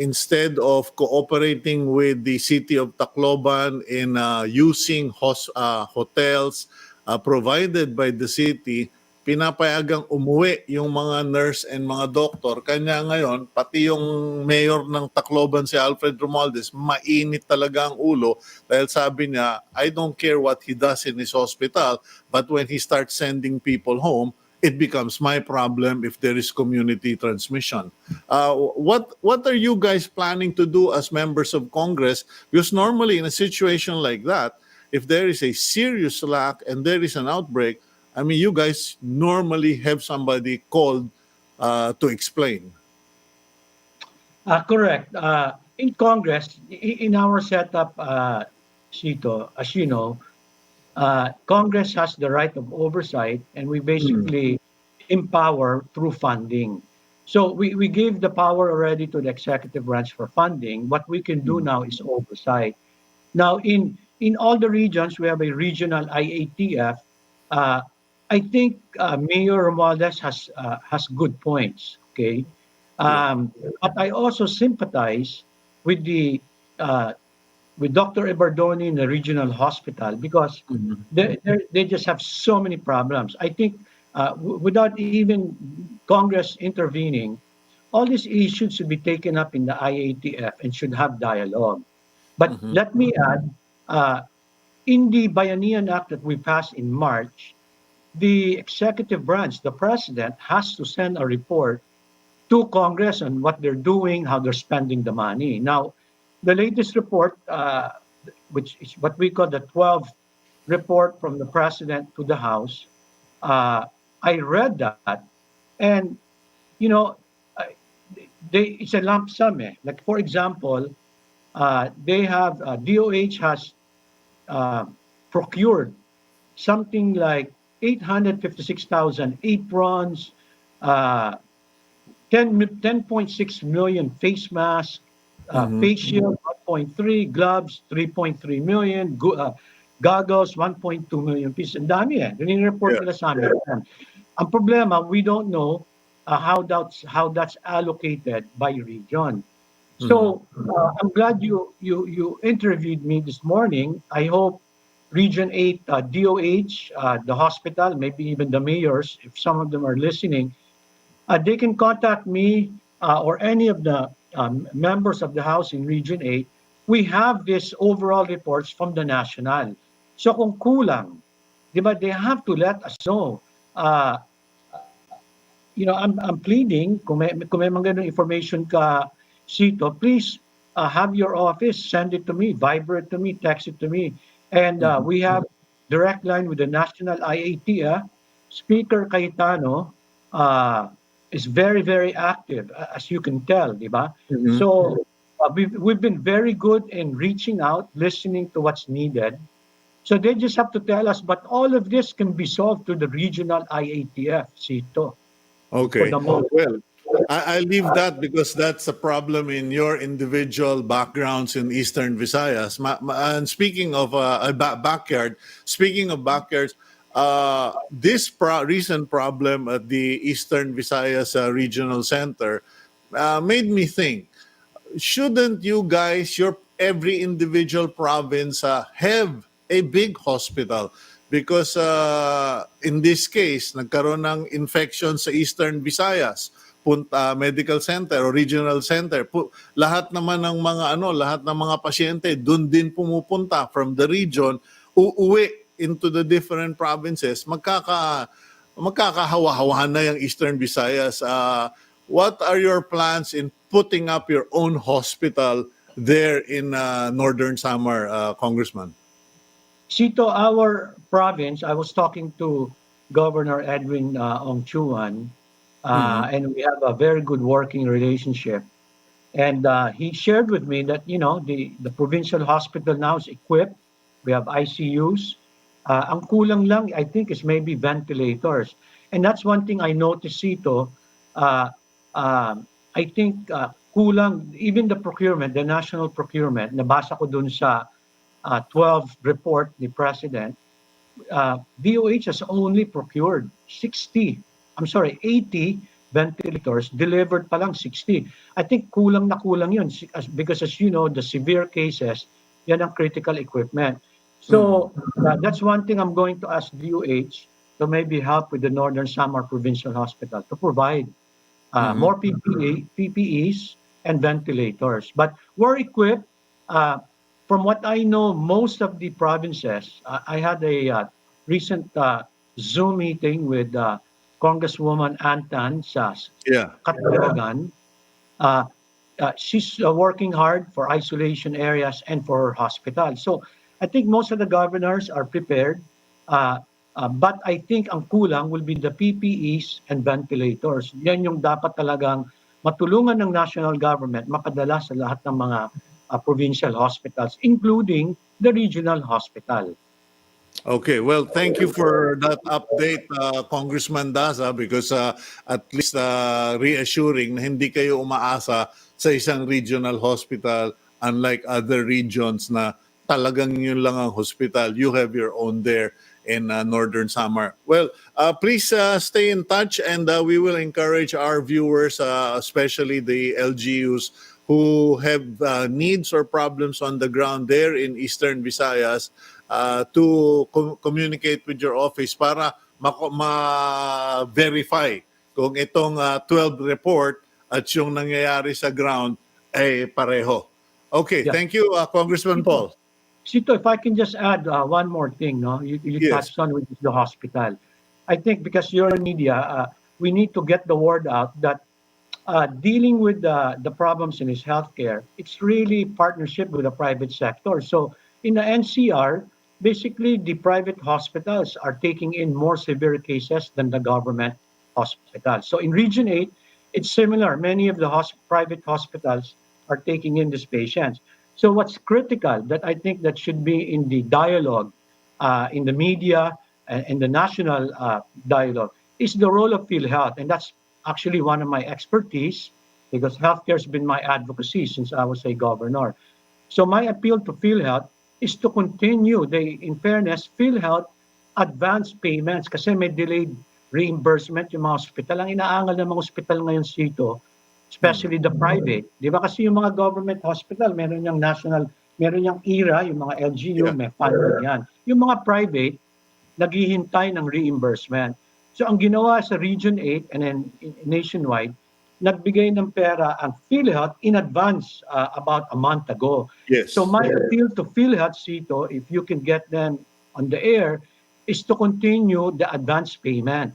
instead of cooperating with the city of Tacloban in using hotels provided by the city, pinapayagang umuwi yung mga nurse and mga doktor. Kanya ngayon, pati yung mayor ng Tacloban, si Alfred Romualdez, mainit talaga ang ulo dahil sabi niya, I don't care what he does in his hospital, but when he starts sending people home, it becomes my problem if there is community transmission. What are you guys planning to do as members of Congress? Because normally in a situation like that, if there is a serious lack and there is an outbreak, I mean, you guys normally have somebody called to explain. Correct. In Congress, in our setup, Cito, as you know, Congress has the right of oversight, and we basically empower through funding. So we gave the power already to the executive branch for funding. What we can do now is oversight. Now, in all the regions, we have a regional IATF. I think Mayor Romualdez has good points. Okay, but I also sympathize with the with Dr. Ebardoni in the regional hospital because they just have so many problems. I think without even Congress intervening, all these issues should be taken up in the IATF and should have dialogue. But let me add, in the Bayanihan Act that we passed in March, the executive branch, the president, has to send a report to Congress on what they're doing, how they're spending the money. Now, the latest report, which is what we call the 12 report from the president to the House, I read that, and you know, it's a lump sum. Like for example, they have DOH has procured something like 856,000 aprons, 10.6 million face masks, face shield 1.3, gloves 3.3 million, goggles 1.2 million pieces. Ang dami Report nila sa amin. Ang problema, we don't know how that's allocated by region. So I'm glad you interviewed me this morning. I hope Region 8 DOH, the hospital, maybe even the mayors, if some of them are listening, they can contact me or any of the members of the House in Region 8. We have this overall reports from the national. So kung kulang, di ba, they have to let us know. I'm pleading, kung may mga ganung information ka, Cito, please have your office send it to me, vibrate to me, text it to me. And we have direct line with the National IAT. Speaker Cayetano is very, very active, as you can tell, di ba? So we've been very good in reaching out, listening to what's needed. So they just have to tell us, but all of this can be solved to the regional IATF, Cito. Okay. Well, I leave that because that's a problem in your individual backgrounds in Eastern Visayas. And speaking of a backyard, speaking of backyards, this recent problem at the Eastern Visayas Regional Center made me think, shouldn't you guys, every individual province, have a big hospital? Because in this case, nagkaroon ng infection sa Eastern Visayas, medical center o regional center, lahat naman ng mga pasyente doon din pumupunta from the region, uuwi into the different provinces, magkakahawa-hawahan na yung Eastern Visayas. What are your plans in putting up your own hospital there in Northern Samar, Congressman? Cito, our province, I was talking to Governor Edwin Ongchuan, and we have a very good working relationship. And he shared with me that, the provincial hospital now is equipped. We have ICUs. Ang kulang lang, I think, is maybe ventilators. And that's one thing I noticed, Cito. I think kulang, even the procurement, the national procurement, nabasa ko dun sa 12 report ni President, DOH has only procured 80 ventilators, delivered pa lang 60. I think kulang na kulang yun because as you know, the severe cases, yan ang critical equipment. So that's one thing I'm going to ask DOH to maybe help with the Northern Samar Provincial Hospital to provide more PPEs and ventilators. But we're equipped. From what I know, most of the provinces, I had a recent Zoom meeting with Congresswoman Antan sa Catalogan. She's working hard for isolation areas and for hospitals. So I think most of the governors are prepared. But I think ang kulang will be the PPEs and ventilators. Yan yung dapat talagang matulungan ng national government mapadala sa lahat ng mga provincial hospitals, including the regional hospital. Okay, well, thank you for that update, Congressman Daza, because at least reassuring na hindi kayo umaasa sa isang regional hospital unlike other regions na talagang yun lang ang hospital. You have your own there. in Northern Samar. Well, please stay in touch, and we will encourage our viewers, especially the LGUs, who have needs or problems on the ground there in Eastern Visayas, to communicate with your office para ma-verify kung itong 12 report at yung nangyayari sa ground ay pareho. Okay, Yeah. thank you, Congressman Paul. Sito, if I can just add one more thing, no, you Yes. touched on, which is the hospital. I think because you're in media, we need to get the word out that dealing with the problems in his healthcare, it's really partnership with the private sector. So in the NCR, basically the private hospitals are taking in more severe cases than the government hospitals. So in Region 8, it's similar. Many of the private hospitals are taking in these patients. So what's critical that I think that should be in the dialogue, in the media, and in the national dialogue is the role of PhilHealth. And that's actually one of my expertise because healthcare has been my advocacy since I was a governor. So my appeal to PhilHealth is to continue, in fairness, PhilHealth advance payments kasi may delayed reimbursement yung mga hospital. Ang inaangal ng mga hospital ngayon dito, especially the private, di ba kasi yung mga government hospital, meron yung national, meron yung ERA, yung mga LGU, may funding yan. Yung mga private, naghihintay ng reimbursement. So ang ginawa sa Region 8 and then nationwide, nagbigay ng pera ang PhilHealth in advance about a month ago. Yes. So my appeal to PhilHealth, Cito, if you can get them on the air, is to continue the advance payment.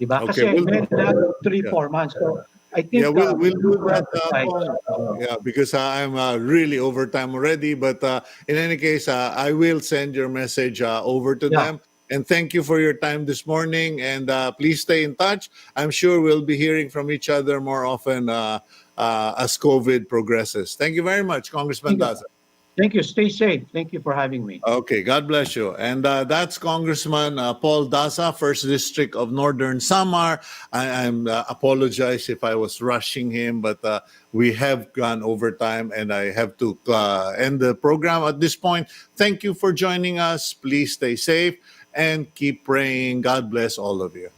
Diba? Okay, Kasi we'll may do- 3-4 months. So I think Yeah, we'll do that. emphasize, Yeah, because I'm really over time already. But in any case, I will send your message over to Yeah. them. And thank you for your time this morning. And please stay in touch. I'm sure we'll be hearing from each other more often as COVID progresses. Thank you very much, Congressman Thank you. Daza. Thank you. Stay safe. Thank you for having me. Okay, God bless you. And that's Congressman Paul Daza, 1st District of Northern Samar. I'm apologize if I was rushing him, but we have gone over time and I have to end the program at this point. Thank you for joining us. Please stay safe and keep praying. God bless all of you.